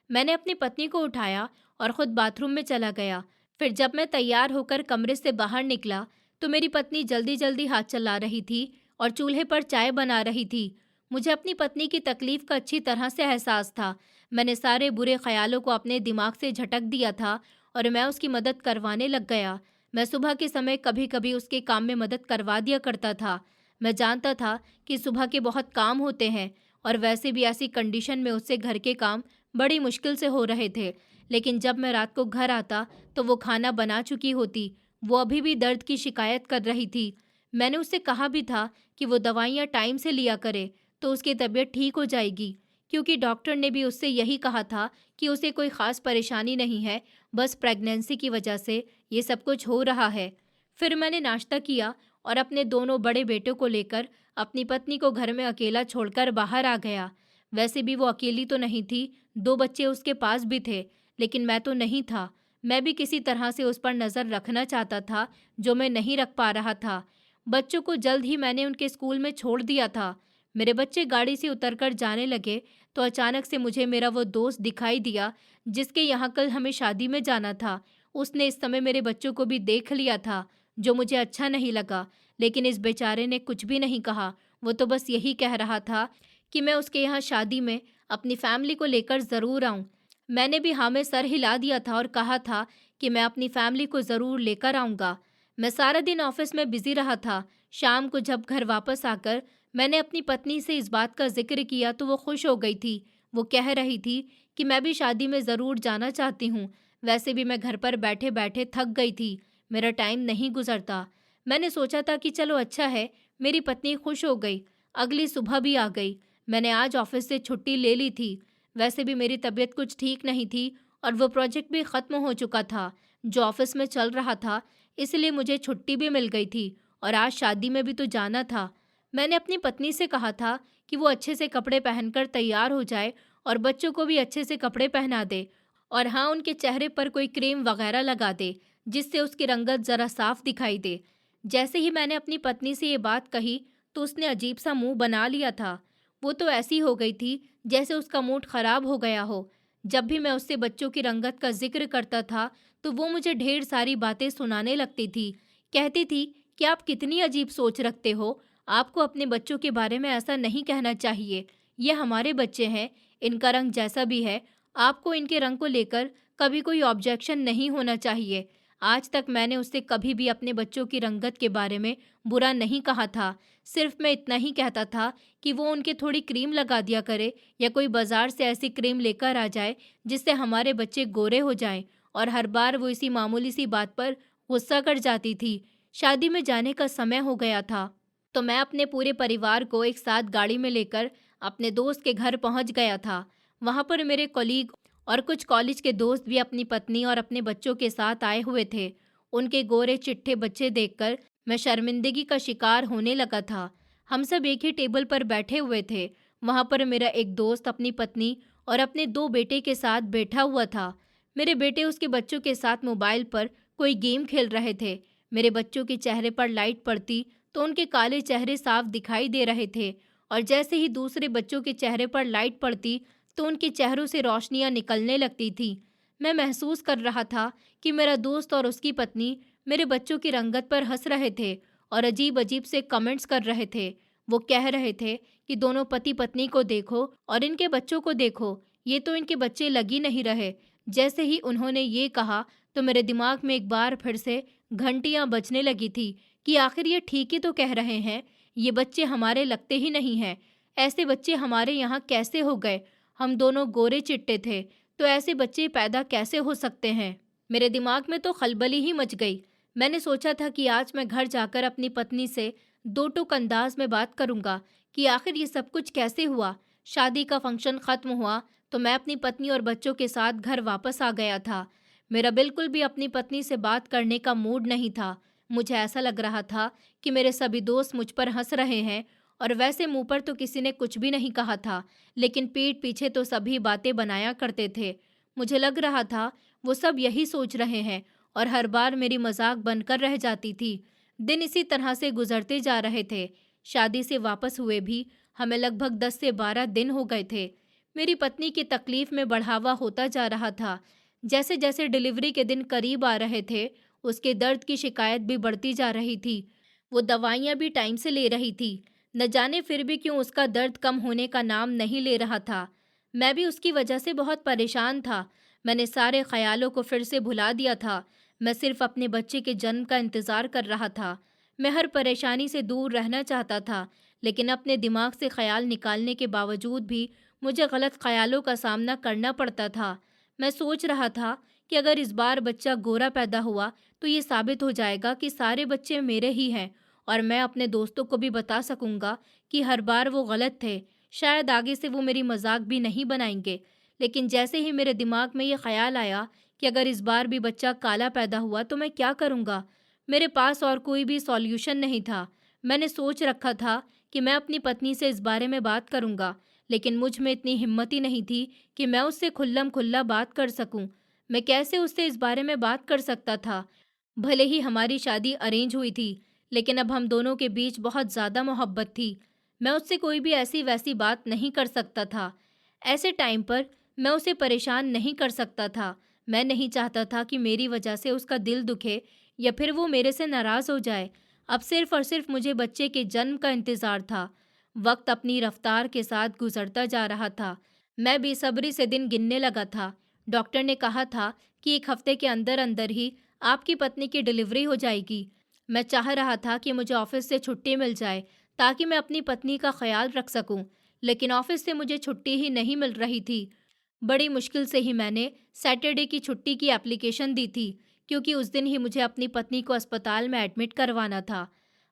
मैंने अपनी पत्नी को उठाया और ख़ुद बाथरूम में चला गया। फिर जब मैं तैयार होकर कमरे से बाहर निकला तो मेरी पत्नी जल्दी जल्दी हाथ चला रही थी और चूल्हे पर चाय बना रही थी। मुझे अपनी पत्नी की तकलीफ का अच्छी तरह से एहसास था। मैंने सारे बुरे ख्यालों को अपने दिमाग से झटक दिया था और मैं उसकी मदद करवाने लग गया। मैं सुबह के समय कभी कभी उसके काम में मदद करवा दिया करता था। मैं जानता था कि सुबह के बहुत काम होते हैं और वैसे भी ऐसी कंडीशन में उससे घर के काम बड़ी मुश्किल से हो रहे थे। लेकिन जब मैं रात को घर आता तो वो खाना बना चुकी होती। वो अभी भी दर्द की शिकायत कर रही थी। मैंने उससे कहा भी था कि वो दवाइयाँ टाइम से लिया करे तो उसकी तबीयत ठीक हो जाएगी, क्योंकि डॉक्टर ने भी उससे यही कहा था कि उसे कोई ख़ास परेशानी नहीं है, बस प्रेगनेंसी की वजह से ये सब कुछ हो रहा है। फिर मैंने नाश्ता किया और अपने दोनों बड़े बेटों को लेकर अपनी पत्नी को घर में अकेला छोड़कर बाहर आ गया। वैसे भी वो अकेली तो नहीं थी, 2 बच्चे उसके पास भी थे, लेकिन मैं तो नहीं था। मैं भी किसी तरह से उस पर नज़र रखना चाहता था, जो मैं नहीं रख पा रहा था। बच्चों को जल्द ही मैंने उनके स्कूल में छोड़ दिया था। मेरे बच्चे गाड़ी से उतरकर जाने लगे तो अचानक से मुझे मेरा वो दोस्त दिखाई दिया जिसके यहाँ कल हमें शादी में जाना था। उसने इस समय मेरे बच्चों को भी देख लिया था, जो मुझे अच्छा नहीं लगा, लेकिन इस बेचारे ने कुछ भी नहीं कहा। वो तो बस यही कह रहा था कि मैं उसके यहाँ शादी में अपनी फैमिली को लेकर ज़रूर आऊँ। मैंने भी हाँ में सर हिला दिया था और कहा था कि मैं अपनी फैमिली को ज़रूर लेकर आऊँगा। मैं सारा दिन ऑफिस में बिजी रहा था। शाम को जब घर वापस आकर मैंने अपनी पत्नी से इस बात का जिक्र किया तो वो खुश हो गई थी। वो कह रही थी कि मैं भी शादी में ज़रूर जाना चाहती हूँ। वैसे भी मैं घर पर बैठे बैठे थक गई थी, मेरा टाइम नहीं गुजरता। मैंने सोचा था कि चलो अच्छा है, मेरी पत्नी खुश हो गई। अगली सुबह भी आ गई। मैंने आज ऑफिस से छुट्टी ले ली थी। वैसे भी मेरी तबीयत कुछ ठीक नहीं थी और वो प्रोजेक्ट भी ख़त्म हो चुका था जो ऑफिस में चल रहा था, इसलिए मुझे छुट्टी भी मिल गई थी और आज शादी में भी तो जाना था। मैंने अपनी पत्नी से कहा था कि वो अच्छे से कपड़े पहनकर तैयार हो जाए और बच्चों को भी अच्छे से कपड़े पहना दे और हाँ, उनके चेहरे पर कोई क्रीम वगैरह लगा दे जिससे उसकी रंगत ज़रा साफ दिखाई दे। जैसे ही मैंने अपनी पत्नी से ये बात कही तो उसने अजीब सा मुंह बना लिया था। वो तो ऐसी हो गई थी जैसे उसका मूड खराब हो गया हो। जब भी मैं उससे बच्चों की रंगत का जिक्र करता था तो वो मुझे ढेर सारी बातें सुनाने लगती थी। कहती थी कि आप कितनी अजीब सोच रखते हो। आपको अपने बच्चों के बारे में ऐसा नहीं कहना चाहिए। ये हमारे बच्चे हैं, इनका रंग जैसा भी है, आपको इनके रंग को लेकर कभी कोई ऑब्जेक्शन नहीं होना चाहिए। आज तक मैंने उससे कभी भी अपने बच्चों की रंगत के बारे में बुरा नहीं कहा था। सिर्फ मैं इतना ही कहता था कि वो उनके थोड़ी क्रीम लगा दिया करे, या कोई बाजार से ऐसी क्रीम लेकर आ जाए जिससे हमारे बच्चे गोरे हो जाएं। और हर बार वो इसी मामूली सी बात पर गुस्सा कर जाती थी। शादी में जाने का समय हो गया था, तो मैं अपने पूरे परिवार को एक साथ गाड़ी में लेकर अपने दोस्त के घर पहुंच गया था। वहां पर मेरे कॉलीग और कुछ कॉलेज के दोस्त भी अपनी पत्नी और अपने बच्चों के साथ आए हुए थे। उनके गोरे चिट्ठे बच्चे देखकर मैं शर्मिंदगी का शिकार होने लगा था। हम सब एक ही टेबल पर बैठे हुए थे। वहां पर मेरा एक दोस्त अपनी पत्नी और अपने 2 बेटे के साथ बैठा हुआ था। मेरे बेटे उसके बच्चों के साथ मोबाइल पर कोई गेम खेल रहे थे। मेरे बच्चों के चेहरे पर लाइट पड़ती तो उनके काले चेहरे साफ दिखाई दे रहे थे, और जैसे ही दूसरे बच्चों के चेहरे पर लाइट पड़ती तो उनके चेहरों से रोशनियां निकलने लगती थी। मैं महसूस कर रहा था कि मेरा दोस्त और उसकी पत्नी मेरे बच्चों की रंगत पर हंस रहे थे और अजीब अजीब से कमेंट्स कर रहे थे। वो कह रहे थे कि दोनों पति पत्नी को देखो और इनके बच्चों को देखो, ये तो इनके बच्चे लग ही नहीं रहे। जैसे ही उन्होंने ये कहा तो मेरे दिमाग में एक बार फिर से घंटियां बजने लगी थी कि आखिर ये ठीक ही तो कह रहे हैं। ये बच्चे हमारे लगते ही नहीं हैं। ऐसे बच्चे हमारे यहाँ कैसे हो गए? हम दोनों गोरे चिट्टे थे, तो ऐसे बच्चे पैदा कैसे हो सकते हैं? मेरे दिमाग में तो खलबली ही मच गई। मैंने सोचा था कि आज मैं घर जाकर अपनी पत्नी से दो टूक अंदाज में बात करूंगा कि आखिर ये सब कुछ कैसे हुआ। शादी का फंक्शन खत्म हुआ तो मैं अपनी पत्नी और बच्चों के साथ घर वापस आ गया था। मेरा बिल्कुल भी अपनी पत्नी से बात करने का मूड नहीं था। मुझे ऐसा लग रहा था कि मेरे सभी दोस्त मुझ पर हंस रहे हैं, और वैसे मुंह पर तो किसी ने कुछ भी नहीं कहा था, लेकिन पीठ पीछे तो सभी बातें बनाया करते थे। मुझे लग रहा था वो सब यही सोच रहे हैं, और हर बार मेरी मजाक बनकर रह जाती थी। दिन इसी तरह से गुजरते जा रहे थे। शादी से वापस हुए भी हमें लगभग 10 से 12 दिन हो गए थे। मेरी पत्नी की तकलीफ में बढ़ावा होता जा रहा था। जैसे जैसे डिलीवरी के दिन करीब आ रहे थे, उसके दर्द की शिकायत भी बढ़ती जा रही थी। वो दवाइयाँ भी टाइम से ले रही थी। न जाने फिर भी क्यों उसका दर्द कम होने का नाम नहीं ले रहा था। मैं भी उसकी वजह से बहुत परेशान था। मैंने सारे ख्यालों को फिर से भुला दिया था। मैं सिर्फ अपने बच्चे के जन्म का इंतज़ार कर रहा था। मैं हर परेशानी से दूर रहना चाहता था, लेकिन अपने दिमाग से ख्याल निकालने के बावजूद भी मुझे गलत ख्यालों का सामना करना पड़ता था। मैं सोच रहा था कि अगर इस बार बच्चा गोरा पैदा हुआ तो ये साबित हो जाएगा कि सारे बच्चे मेरे ही हैं, और मैं अपने दोस्तों को भी बता सकूंगा कि हर बार वो गलत थे। शायद आगे से वो मेरी मजाक भी नहीं बनाएंगे। लेकिन जैसे ही मेरे दिमाग में ये ख्याल आया कि अगर इस बार भी बच्चा काला पैदा हुआ तो मैं क्या करूँगा, मेरे पास और कोई भी सॉल्यूशन नहीं था। मैंने सोच रखा था कि मैं अपनी पत्नी से इस बारे में बात करूँगा, लेकिन मुझ में इतनी हिम्मत ही नहीं थी कि मैं उससे खुल्लम खुल्ला बात कर सकूं। मैं कैसे उससे इस बारे में बात कर सकता था? भले ही हमारी शादी अरेंज हुई थी, लेकिन अब हम दोनों के बीच बहुत ज़्यादा मोहब्बत थी। मैं उससे कोई भी ऐसी वैसी बात नहीं कर सकता था। ऐसे टाइम पर मैं उसे परेशान नहीं कर सकता था। मैं नहीं चाहता था कि मेरी वजह से उसका दिल दुखे या फिर वो मेरे से नाराज़ हो जाए। अब सिर्फ और सिर्फ मुझे बच्चे के जन्म का इंतज़ार था। वक्त अपनी रफ्तार के साथ गुजरता जा रहा था। मैं बेसब्री से दिन गिनने लगा था। डॉक्टर ने कहा था कि 1 हफ्ते के अंदर अंदर ही आपकी पत्नी की डिलीवरी हो जाएगी। मैं चाह रहा था कि मुझे ऑफिस से छुट्टी मिल जाए ताकि मैं अपनी पत्नी का ख्याल रख सकूं, लेकिन ऑफिस से मुझे छुट्टी ही नहीं मिल रही थी। बड़ी मुश्किल से ही मैंने सैटरडे की छुट्टी की एप्लीकेशन दी थी, क्योंकि उस दिन ही मुझे अपनी पत्नी को अस्पताल में एडमिट करवाना था।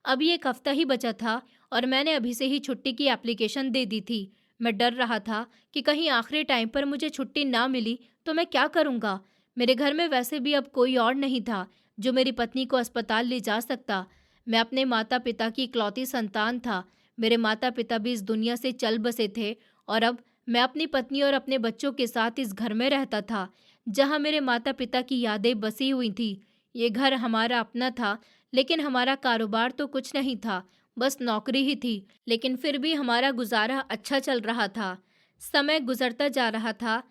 अभी 1 हफ्ता ही बचा था और मैंने अभी से ही छुट्टी की एप्लीकेशन दे दी थी। मैं डर रहा था कि कहीं आखिरी टाइम पर मुझे छुट्टी ना मिली तो मैं क्या करूँगा। मेरे घर में वैसे भी अब कोई और नहीं था जो मेरी पत्नी को अस्पताल ले जा सकता। मैं अपने माता पिता की इकलौती संतान था। मेरे माता पिता भी इस दुनिया से चल बसे थे, और अब मैं अपनी पत्नी और अपने बच्चों के साथ इस घर में रहता था जहाँ मेरे माता पिता की यादें बसी हुई थी। ये घर हमारा अपना था, लेकिन हमारा कारोबार तो कुछ नहीं था, बस नौकरी ही थी। लेकिन फिर भी हमारा गुजारा अच्छा चल रहा था। समय गुजरता जा रहा था।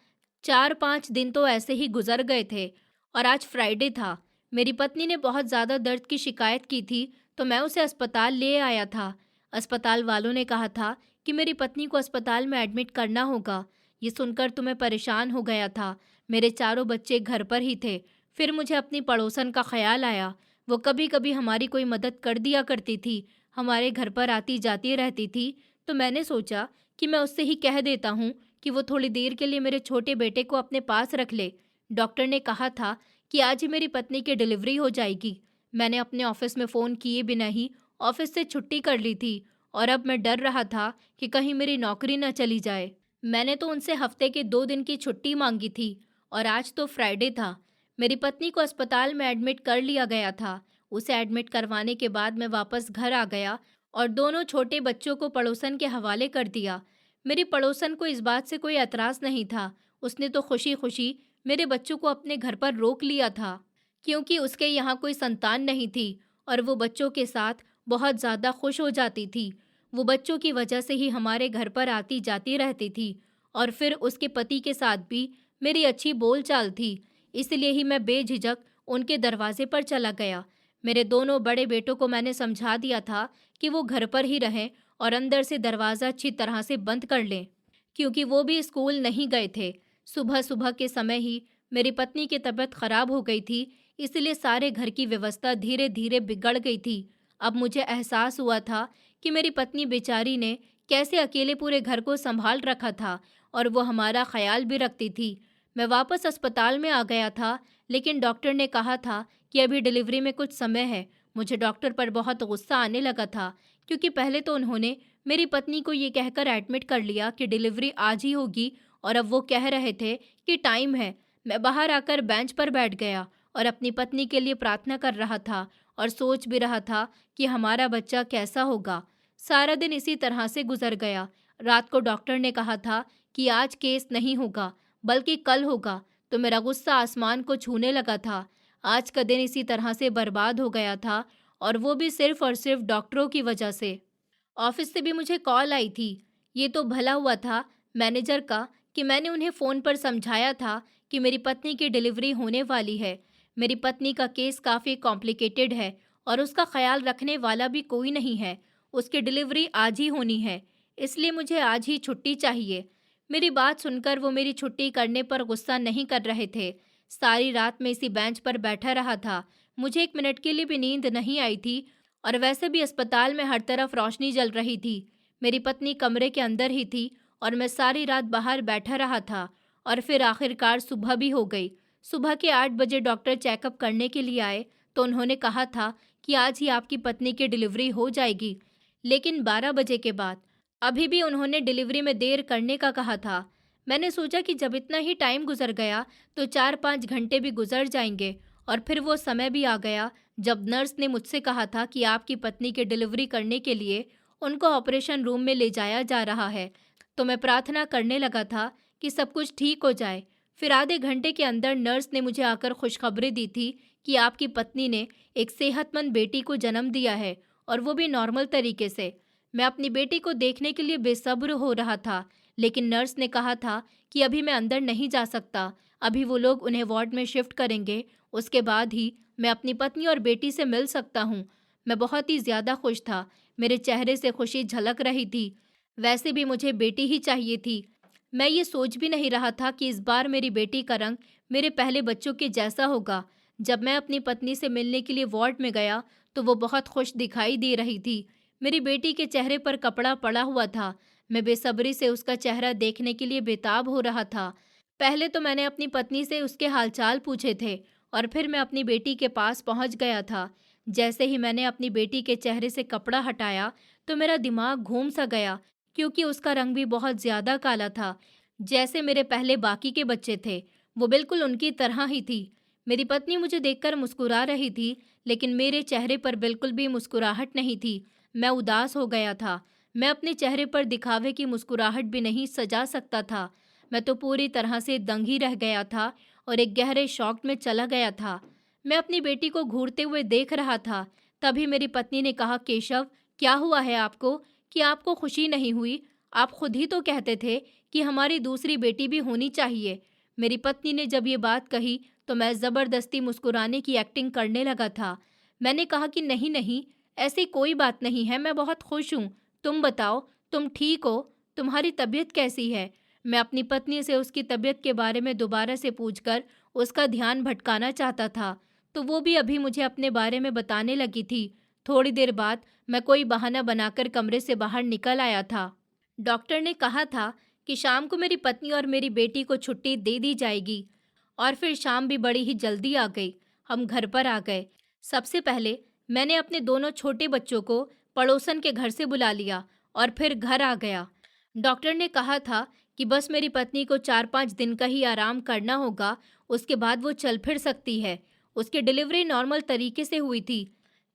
4-5 दिन तो ऐसे ही गुजर गए थे, और आज फ्राइडे था। मेरी पत्नी ने बहुत ज़्यादा दर्द की शिकायत की थी, तो मैं उसे अस्पताल ले आया था। अस्पताल वालों ने कहा था कि मेरी पत्नी को अस्पताल में एडमिट करना होगा। ये सुनकर तो मैं परेशान हो गया था। मेरे चारों बच्चे घर पर ही थे। फिर मुझे अपनी पड़ोसन का ख्याल आया। वो कभी-कभी हमारी कोई मदद कर दिया करती थी, हमारे घर पर आती-जाती रहती थी। तो मैंने सोचा कि मैं उससे ही कह देता हूँ कि वो थोड़ी देर के लिए मेरे छोटे बेटे को अपने पास रख ले। डॉक्टर ने कहा था कि आज ही मेरी पत्नी की डिलीवरी हो जाएगी। मैंने अपने ऑफिस में फ़ोन किए बिना ही ऑफिस से छुट्टी कर ली थी और अब मैं डर रहा था कि कहीं मेरी नौकरी न चली जाए। मैंने तो उनसे हफ्ते के 2 दिन की छुट्टी मांगी थी और आज तो फ्राइडे था। मेरी पत्नी को अस्पताल में एडमिट कर लिया गया था। उसे एडमिट करवाने के बाद मैं वापस घर आ गया और दोनों छोटे बच्चों को पड़ोसन के हवाले कर दिया। मेरी पड़ोसन को इस बात से कोई एतराज़ नहीं था। उसने तो खुशी-खुशी मेरे बच्चों को अपने घर पर रोक लिया था, क्योंकि उसके यहाँ कोई संतान नहीं थी और वो बच्चों के साथ बहुत ज़्यादा खुश हो जाती थी। वो बच्चों की वजह से ही हमारे घर पर आती-जाती रहती थी और फिर उसके पति के साथ भी मेरी अच्छी बोलचाल थी। इसलिए ही मैं बेझिझक उनके दरवाजे पर चला गया। मेरे दोनों बड़े बेटों को मैंने समझा दिया था कि वो घर पर ही रहें और अंदर से दरवाज़ा अच्छी तरह से बंद कर लें, क्योंकि वो भी स्कूल नहीं गए थे। सुबह-सुबह के समय ही मेरी पत्नी की तबीयत खराब हो गई थी, इसलिए सारे घर की व्यवस्था धीरे-धीरे बिगड़ गई थी। अब मुझे एहसास हुआ था कि मेरी पत्नी बेचारी ने कैसे अकेले पूरे घर को संभाल रखा था और वो हमारा ख्याल भी रखती थी। मैं वापस अस्पताल में आ गया था, लेकिन डॉक्टर ने कहा था कि अभी डिलीवरी में कुछ समय है। मुझे डॉक्टर पर बहुत गुस्सा आने लगा था, क्योंकि पहले तो उन्होंने मेरी पत्नी को ये कहकर एडमिट कर लिया कि डिलीवरी आज ही होगी और अब वो कह रहे थे कि टाइम है। मैं बाहर आकर बेंच पर बैठ गया और अपनी पत्नी के लिए प्रार्थना कर रहा था और सोच भी रहा था कि हमारा बच्चा कैसा होगा। सारा दिन इसी तरह से गुजर गया। रात को डॉक्टर ने कहा था कि आज केस नहीं होगा, बल्कि कल होगा, तो मेरा गुस्सा आसमान को छूने लगा था। आज का दिन इसी तरह से बर्बाद हो गया था और वो भी सिर्फ और सिर्फ डॉक्टरों की वजह से। ऑफिस से भी मुझे कॉल आई थी। ये तो भला हुआ था मैनेजर का कि मैंने उन्हें फ़ोन पर समझाया था कि मेरी पत्नी की डिलीवरी होने वाली है। मेरी पत्नी का केस काफ़ी कॉम्प्लिकेटेड है और उसका ख्याल रखने वाला भी कोई नहीं है। उसकी डिलीवरी आज ही होनी है, इसलिए मुझे आज ही छुट्टी चाहिए। मेरी बात सुनकर वो मेरी छुट्टी करने पर गुस्सा नहीं कर रहे थे। सारी रात मैं इसी बेंच पर बैठा रहा था। मुझे 1 मिनट के लिए भी नींद नहीं आई थी और वैसे भी अस्पताल में हर तरफ रोशनी जल रही थी। मेरी पत्नी कमरे के अंदर ही थी और मैं सारी रात बाहर बैठा रहा था और फिर आखिरकार सुबह भी हो गई। सुबह के 8 बजे डॉक्टर चेकअप करने के लिए आए तो उन्होंने कहा था कि आज ही आपकी पत्नी की डिलीवरी हो जाएगी, लेकिन 12 बजे के बाद। अभी भी उन्होंने डिलीवरी में देर करने का कहा था। मैंने सोचा कि जब इतना ही टाइम गुजर गया तो 4-5 घंटे भी गुजर जाएंगे और फिर वो समय भी आ गया जब नर्स ने मुझसे कहा था कि आपकी पत्नी की डिलीवरी करने के लिए उनको ऑपरेशन रूम में ले जाया जा रहा है। तो मैं प्रार्थना करने लगा था कि सब कुछ ठीक हो जाए। फिर आधे घंटे के अंदर नर्स ने मुझे आकर खुशखबरी दी थी कि आपकी पत्नी ने एक सेहतमंद बेटी को जन्म दिया है और वो भी नॉर्मल तरीके से। मैं अपनी बेटी को देखने के लिए बेसब्र हो रहा था, लेकिन नर्स ने कहा था कि अभी मैं अंदर नहीं जा सकता। अभी वो लोग उन्हें वार्ड में शिफ्ट करेंगे, उसके बाद ही मैं अपनी पत्नी और बेटी से मिल सकता हूँ। मैं बहुत ही ज़्यादा खुश था। मेरे चेहरे से खुशी झलक रही थी। वैसे भी मुझे बेटी ही चाहिए थी। मैं ये सोच भी नहीं रहा था कि इस बार मेरी बेटी का रंग मेरे पहले बच्चों के जैसा होगा। जब मैं अपनी पत्नी से मिलने के लिए वार्ड में गया तो वो बहुत खुश दिखाई दे रही थी। मेरी बेटी के चेहरे पर कपड़ा पड़ा हुआ था। मैं बेसब्री से उसका चेहरा देखने के लिए बेताब हो रहा था। पहले तो मैंने अपनी पत्नी से उसके हालचाल पूछे थे और फिर मैं अपनी बेटी के पास पहुंच गया था। जैसे ही मैंने अपनी बेटी के चेहरे से कपड़ा हटाया तो मेरा दिमाग घूम सा गया, क्योंकि उसका रंग भी बहुत ज़्यादा काला था। जैसे मेरे पहले बाकी के बच्चे थे, वो बिल्कुल उनकी तरह ही थी। मेरी पत्नी मुझे देखकर मुस्कुरा रही थी, लेकिन मेरे चेहरे पर बिल्कुल भी मुस्कुराहट नहीं थी। मैं उदास हो गया था। मैं अपने चेहरे पर दिखावे की मुस्कुराहट भी नहीं सजा सकता था। मैं तो पूरी तरह से दंग ही रह गया था और एक गहरे शॉक में चला गया था। मैं अपनी बेटी को घूरते हुए देख रहा था। तभी मेरी पत्नी ने कहा, केशव, क्या हुआ है आपको कि आपको खुशी नहीं हुई? आप खुद ही तो कहते थे कि हमारी दूसरी बेटी भी होनी चाहिए। मेरी पत्नी ने जब ये बात कही तो मैं ज़बरदस्ती मुस्कुराने की एक्टिंग करने लगा था। मैंने कहा कि नहीं नहीं, ऐसी कोई बात नहीं है, मैं बहुत खुश हूँ। तुम बताओ, तुम ठीक हो? तुम्हारी तबीयत कैसी है? मैं अपनी पत्नी से उसकी तबीयत के बारे में दोबारा से पूछकर उसका ध्यान भटकाना चाहता था, तो वो भी अभी मुझे अपने बारे में बताने लगी थी। थोड़ी देर बाद मैं कोई बहाना बनाकर कमरे से बाहर निकल आया था। डॉक्टर ने कहा था कि शाम को मेरी पत्नी और मेरी बेटी को छुट्टी दे दी जाएगी। और फिर शाम भी बड़ी ही जल्दी आ गई। हम घर पर आ गए। सबसे पहले मैंने अपने दोनों छोटे बच्चों को पड़ोसन के घर से बुला लिया और फिर घर आ गया। डॉक्टर ने कहा था कि बस मेरी पत्नी को 4-5 दिन का ही आराम करना होगा, उसके बाद वो चल फिर सकती है। उसकी डिलीवरी नॉर्मल तरीके से हुई थी।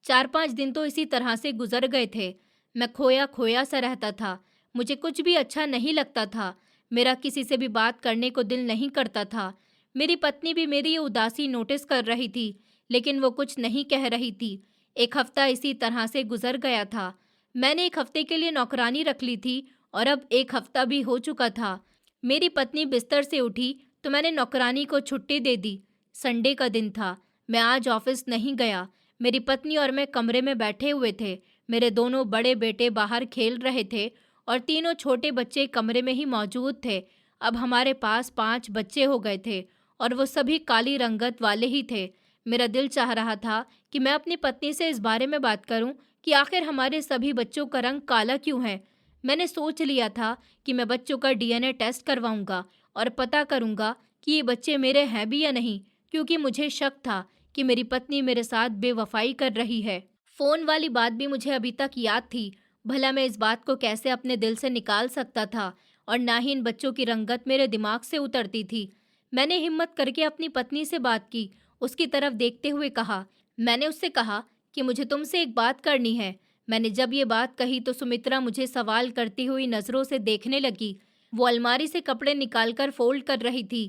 4-5 दिन तो इसी तरह से गुजर गए थे। मैं खोया खोया सा रहता था। मुझे कुछ भी अच्छा नहीं लगता था। मेरा किसी से भी बात करने को दिल नहीं करता था। मेरी पत्नी भी मेरी ये उदासी नोटिस कर रही थी, लेकिन वो कुछ नहीं कह रही थी। एक हफ्ता इसी तरह से गुजर गया था। मैंने 1 हफ्ते के लिए नौकरानी रख ली थी और अब 1 हफ्ता भी हो चुका था। मेरी पत्नी बिस्तर से उठी तो मैंने नौकरानी को छुट्टी दे दी। संडे का दिन था। मैं आज ऑफिस नहीं गया। मेरी पत्नी और मैं कमरे में बैठे हुए थे। मेरे दोनों बड़े बेटे बाहर खेल रहे थे और तीनों छोटे बच्चे कमरे में ही मौजूद थे। अब हमारे पास 5 बच्चे हो गए थे और वो सभी काली रंगत वाले ही थे। मेरा दिल चाह रहा था कि मैं अपनी पत्नी से इस बारे में बात करूं कि आखिर हमारे सभी बच्चों का रंग काला क्यों है। मैंने सोच लिया था कि मैं बच्चों का डीएनए टेस्ट करवाऊंगा और पता करूंगा कि ये बच्चे मेरे हैं भी या नहीं, क्योंकि मुझे शक था कि मेरी पत्नी मेरे साथ बेवफाई कर रही है। फ़ोन वाली बात भी मुझे अभी तक याद थी। भला मैं इस बात को कैसे अपने दिल से निकाल सकता था, और ना ही इन बच्चों की रंगत मेरे दिमाग से उतरती थी। मैंने हिम्मत करके अपनी पत्नी से बात की। उसकी तरफ देखते हुए कहा, मैंने उससे कहा कि मुझे तुमसे एक बात करनी है। मैंने जब ये बात कही तो सुमित्रा मुझे सवाल करती हुई नज़रों से देखने लगी। वो अलमारी से कपड़े निकालकर फोल्ड कर रही थी।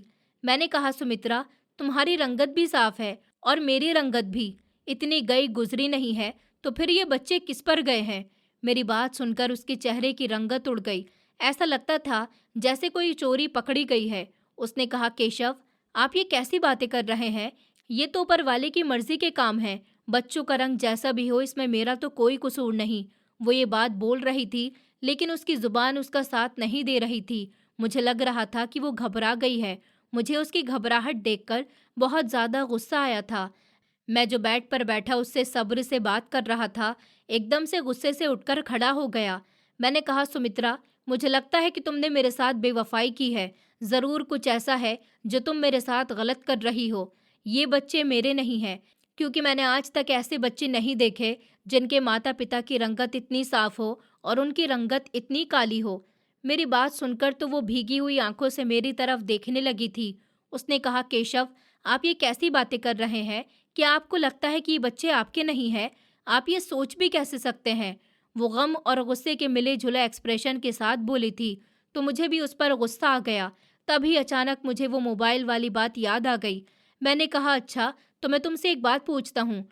मैंने कहा, सुमित्रा, तुम्हारी रंगत भी साफ है और मेरी रंगत भी इतनी गई गुजरी नहीं है, तो फिर ये बच्चे किस पर गए हैं? मेरी बात सुनकर उसके चेहरे की रंगत उड़ गई। ऐसा लगता था जैसे कोई चोरी पकड़ी गई है। उसने कहा, केशव, आप ये कैसी बातें कर रहे हैं? ये तो ऊपर वाले की मर्जी के काम है। बच्चों का रंग जैसा भी हो, इसमें मेरा तो कोई कसूर नहीं। वो ये बात बोल रही थी, लेकिन उसकी जुबान उसका साथ नहीं दे रही थी। मुझे लग रहा था कि वो घबरा गई है। मुझे उसकी घबराहट देखकर बहुत ज़्यादा गुस्सा आया था। मैं जो बेड पर बैठा उससे सब्र से बात कर रहा था, एकदम से गुस्से से उठकर खड़ा हो गया। मैंने कहा, सुमित्रा, मुझे लगता है कि तुमने मेरे साथ बेवफाई की है। ज़रूर कुछ ऐसा है जो तुम मेरे साथ गलत कर रही हो। ये बच्चे मेरे नहीं हैं, क्योंकि मैंने आज तक ऐसे बच्चे नहीं देखे जिनके माता पिता की रंगत इतनी साफ हो और उनकी रंगत इतनी काली हो। मेरी बात सुनकर तो वो भीगी हुई आंखों से मेरी तरफ देखने लगी थी। उसने कहा, केशव, आप ये कैसी बातें कर रहे हैं? क्या आपको लगता है कि ये बच्चे आपके नहीं हैं? आप ये सोच भी कैसे सकते हैं? वो गम और गुस्से के मिले जुले एक्सप्रेशन के साथ बोली थी, तो मुझे भी उस पर गुस्सा आ गया। तभी अचानक मुझे वो मोबाइल वाली बात याद आ गई। मैंने कहा, अच्छा, तो मैं तुमसे एक बात पूछता हूँ,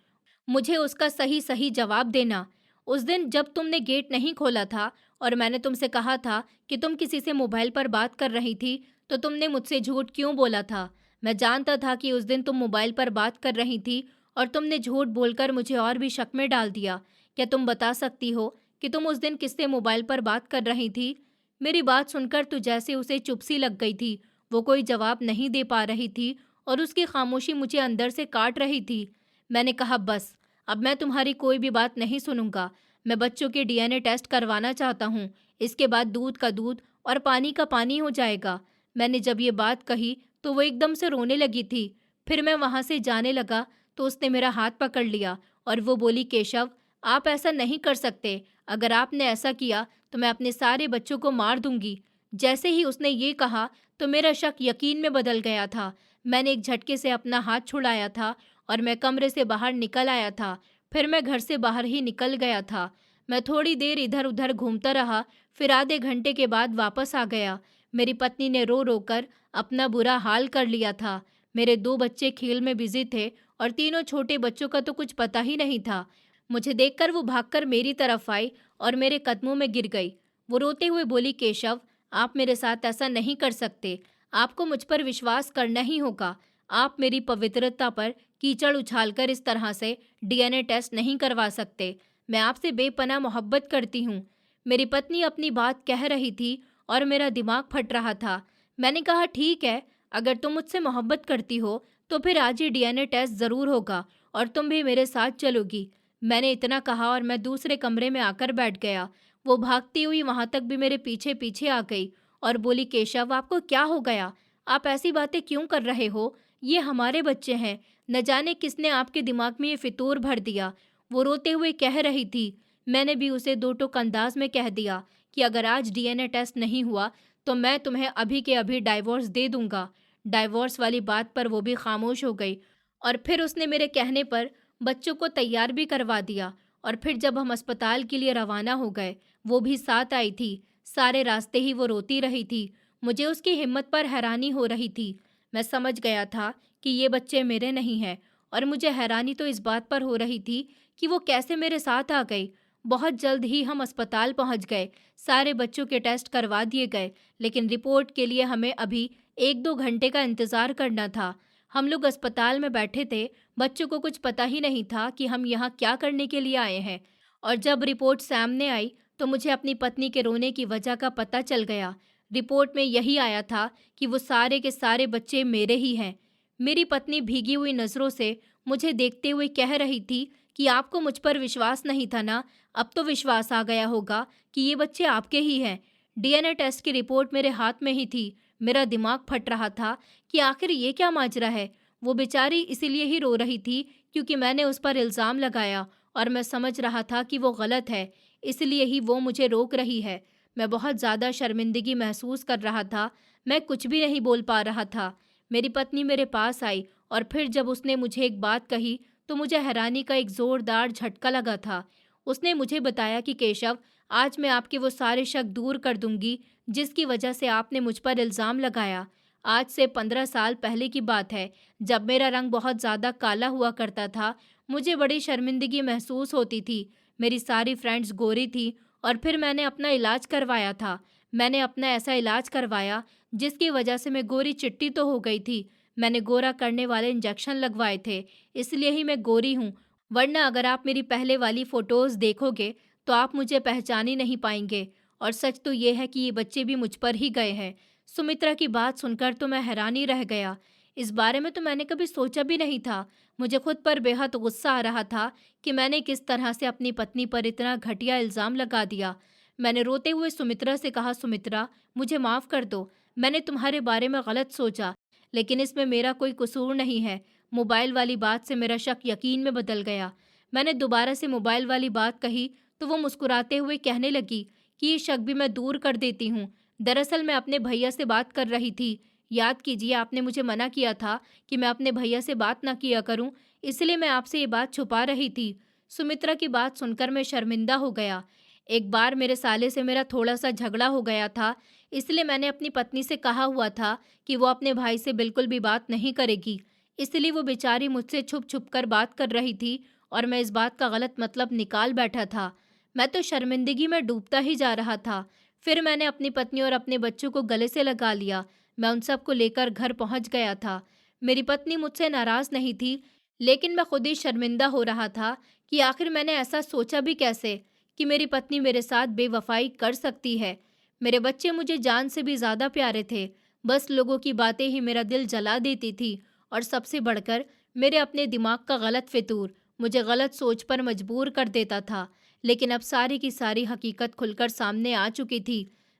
मुझे उसका सही सही जवाब देना। उस दिन जब तुमने गेट नहीं खोला था और मैंने तुमसे कहा था कि तुम किसी से मोबाइल पर बात कर रही थी, तो तुमने मुझसे झूठ क्यों बोला था? मैं जानता था कि उस दिन तुम मोबाइल पर बात कर रही थी और तुमने झूठ बोलकर मुझे और भी शक में डाल दिया। क्या तुम बता सकती हो कि तुम उस दिन किससे मोबाइल पर बात कर रही थी? मेरी बात सुनकर तो जैसे उसे चुप सी लग गई थी। वो कोई जवाब नहीं दे पा रही थी और उसकी खामोशी मुझे अंदर से काट रही थी। मैंने कहा, बस, अब मैं तुम्हारी कोई भी बात नहीं सुनूंगा। मैं बच्चों के डीएनए टेस्ट करवाना चाहता हूँ। इसके बाद दूध का दूध और पानी का पानी हो जाएगा। मैंने जब ये बात कही तो वो एकदम से रोने लगी थी। फिर मैं वहाँ से जाने लगा तो उसने मेरा हाथ पकड़ लिया और वो बोली, केशव, आप ऐसा नहीं कर सकते। अगर आपने ऐसा किया तो मैं अपने सारे बच्चों को मार दूंगी। जैसे ही उसने ये कहा तो मेरा शक यकीन में बदल गया था। मैंने एक झटके से अपना हाथ छुड़ाया था और मैं कमरे से बाहर निकल आया था। फिर मैं घर से बाहर ही निकल गया था। मैं थोड़ी देर इधर उधर घूमता रहा, फिर आधे घंटे के बाद वापस आ गया। मेरी पत्नी ने रो रो कर अपना बुरा हाल कर लिया था। मेरे 2 बच्चे खेल में बिजी थे और तीनों छोटे बच्चों का तो कुछ पता ही नहीं था। मुझे देखकर वो भागकर मेरी तरफ आई और मेरे कदमों में गिर गई। वो रोते हुए बोली, केशव, आप मेरे साथ ऐसा नहीं कर सकते। आपको मुझ पर विश्वास करना ही होगा। आप मेरी पवित्रता पर कीचड़ उछालकर इस तरह से डीएनए टेस्ट नहीं करवा सकते। मैं आपसे बेपनाह मोहब्बत करती हूँ। मेरी पत्नी अपनी बात कह रही थी और मेरा दिमाग फट रहा था। मैंने कहा, ठीक है, अगर तुम मुझसे मोहब्बत करती हो तो फिर आज ही डीएनए टेस्ट ज़रूर होगा और तुम भी मेरे साथ चलोगी। मैंने इतना कहा और मैं दूसरे कमरे में आकर बैठ गया। वो भागती हुई वहां तक भी मेरे पीछे पीछे आ गई और बोली, केशव, आपको क्या हो गया? आप ऐसी बातें क्यों कर रहे हो? ये हमारे बच्चे हैं। न जाने किसने आपके दिमाग में ये फितूर भर दिया। वो रोते हुए कह रही थी। मैंने भी उसे दो टूक अंदाज में कह दिया कि अगर आज डीएनए टेस्ट नहीं हुआ तो मैं तुम्हें अभी के अभी डाइवोर्स दे दूंगा। डाइवोर्स वाली बात पर वो भी खामोश हो गई और फिर उसने मेरे कहने पर बच्चों को तैयार भी करवा दिया और फिर जब हम अस्पताल के लिए रवाना हो गए, वो भी साथ आई थी। सारे रास्ते ही वो रोती रही थी। मुझे उसकी हिम्मत पर हैरानी हो रही थी। मैं समझ गया था कि ये बच्चे मेरे नहीं हैं और मुझे हैरानी तो इस बात पर हो रही थी कि वो कैसे मेरे साथ आ गई। बहुत जल्द ही हम अस्पताल पहुंच गए। सारे बच्चों के टेस्ट करवा दिए गए, लेकिन रिपोर्ट के लिए हमें अभी 1-2 घंटे का इंतज़ार करना था। हम लोग अस्पताल में बैठे थे। बच्चों को कुछ पता ही नहीं था कि हम यहाँ क्या करने के लिए आए हैं। और जब रिपोर्ट सामने आई तो मुझे अपनी पत्नी के रोने की वजह का पता चल गया। रिपोर्ट में यही आया था कि वो सारे के सारे बच्चे मेरे ही हैं। मेरी पत्नी भीगी हुई नज़रों से मुझे देखते हुए कह रही थी कि आपको मुझ पर विश्वास नहीं था ना? अब तो विश्वास आ गया होगा कि ये बच्चे आपके ही हैं। डीएनए टेस्ट की रिपोर्ट मेरे हाथ में ही थी। मेरा दिमाग फट रहा था कि आखिर ये क्या माजरा है। वो बेचारी इसीलिए ही रो रही थी क्योंकि मैंने उस पर इल्ज़ाम लगाया और मैं समझ रहा था कि वो गलत है, इसलिए ही वो मुझे रोक रही है। मैं बहुत ज़्यादा शर्मिंदगी महसूस कर रहा था। मैं कुछ भी नहीं बोल पा रहा था। मेरी पत्नी मेरे पास आई और फिर जब उसने मुझे एक बात कही तो मुझे हैरानी का एक ज़ोरदार झटका लगा था। उसने मुझे बताया कि केशव, आज मैं आपके वो सारे शक दूर कर दूंगी जिसकी वजह से आपने मुझ पर इल्ज़ाम लगाया। आज से 15 साल पहले की बात है, जब मेरा रंग बहुत ज़्यादा काला हुआ करता था। मुझे बड़ी शर्मिंदगी महसूस होती थी। मेरी सारी फ्रेंड्स गोरी थी और फिर मैंने अपना इलाज करवाया था। मैंने अपना ऐसा इलाज करवाया जिसकी वजह से मैं गोरी चिट्टी तो हो गई थी। मैंने गोरा करने वाले इंजेक्शन लगवाए थे, इसलिए ही मैं गोरी हूँ। वरना अगर आप मेरी पहले वाली फ़ोटोज़ देखोगे तो आप मुझे पहचान ही नहीं पाएंगे। और सच तो ये है कि ये बच्चे भी मुझ पर ही गए हैं। सुमित्रा की बात सुनकर तो मैं हैरान ही रह गया। इस बारे में तो मैंने कभी सोचा भी नहीं था। मुझे खुद पर बेहद गुस्सा आ रहा था कि मैंने किस तरह से अपनी पत्नी पर इतना घटिया इल्ज़ाम लगा दिया। मैंने रोते हुए सुमित्रा से कहा, सुमित्रा, मुझे माफ़ कर दो। मैंने तुम्हारे बारे में गलत सोचा, लेकिन इसमें मेरा कोई कसूर नहीं है। मोबाइल वाली बात से मेरा शक यकीन में बदल गया। मैंने दोबारा से मोबाइल वाली बात कही तो वो मुस्कुराते हुए कहने लगी कि ये शक भी मैं दूर कर देती हूँ। दरअसल मैं अपने भैया से बात कर रही थी। याद कीजिए, आपने मुझे मना किया था कि मैं अपने भैया से बात ना किया करूं, इसलिए मैं आपसे ये बात छुपा रही थी। सुमित्रा की बात सुनकर मैं शर्मिंदा हो गया। एक बार मेरे साले से मेरा थोड़ा सा झगड़ा हो गया था, इसलिए मैंने अपनी पत्नी से कहा हुआ था कि वो अपने भाई से बिल्कुल भी बात नहीं करेगी। इसलिए वो बेचारी मुझसे छुप छुप कर बात कर रही थी और मैं इस बात का गलत मतलब निकाल बैठा था। मैं तो शर्मिंदगी में डूबता ही जा रहा था। फिर मैंने अपनी पत्नी और अपने बच्चों को गले से लगा लिया। मैं उन सबको लेकर घर पहुंच गया था। मेरी पत्नी मुझसे नाराज़ नहीं थी, लेकिन मैं खुद ही शर्मिंदा हो रहा था कि आखिर मैंने ऐसा सोचा भी कैसे कि मेरी पत्नी मेरे साथ बेवफाई कर सकती है। मेरे बच्चे मुझे जान से भी ज़्यादा प्यारे थे। बस लोगों की बातें ही मेरा दिल जला देती थी और सबसे बढ़कर मेरे अपने दिमाग का गलत फितूर मुझे गलत सोच पर मजबूर कर देता था। लेकिन अब सारी की सारी हकीकत खुलकर सामने आ चुकी थी।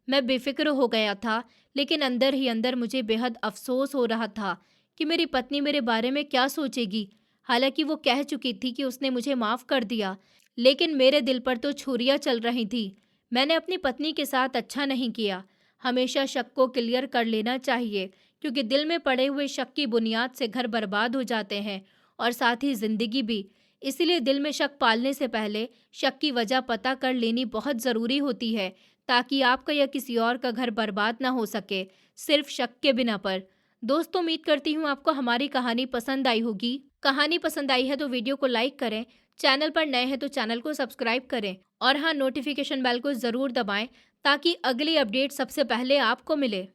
मैं बेफिक्र हो गया था, लेकिन अंदर ही अंदर मुझे बेहद अफसोस हो रहा था कि मेरी पत्नी मेरे बारे में क्या सोचेगी। हालांकि वो कह चुकी थी कि उसने मुझे माफ़ कर दिया, लेकिन मेरे दिल पर तो छुरियां चल रही थी। मैंने अपनी पत्नी के साथ अच्छा नहीं किया। हमेशा शक को क्लियर कर लेना चाहिए, क्योंकि दिल में पड़े हुए शक की बुनियाद से घर बर्बाद हो जाते हैं और साथ ही ज़िंदगी भी। इसलिए दिल में शक पालने से पहले शक की वजह पता कर लेनी बहुत ज़रूरी होती है, ताकि आपका या किसी और का घर बर्बाद ना हो सके सिर्फ शक के बिना पर। दोस्तों, उम्मीद करती हूँ आपको हमारी कहानी पसंद आई होगी। कहानी पसंद आई है तो वीडियो को लाइक करें, चैनल पर नए हैं तो चैनल को सब्सक्राइब करें और हाँ, नोटिफिकेशन बेल को ज़रूर दबाएं ताकि अगली अपडेट सबसे पहले आपको मिले।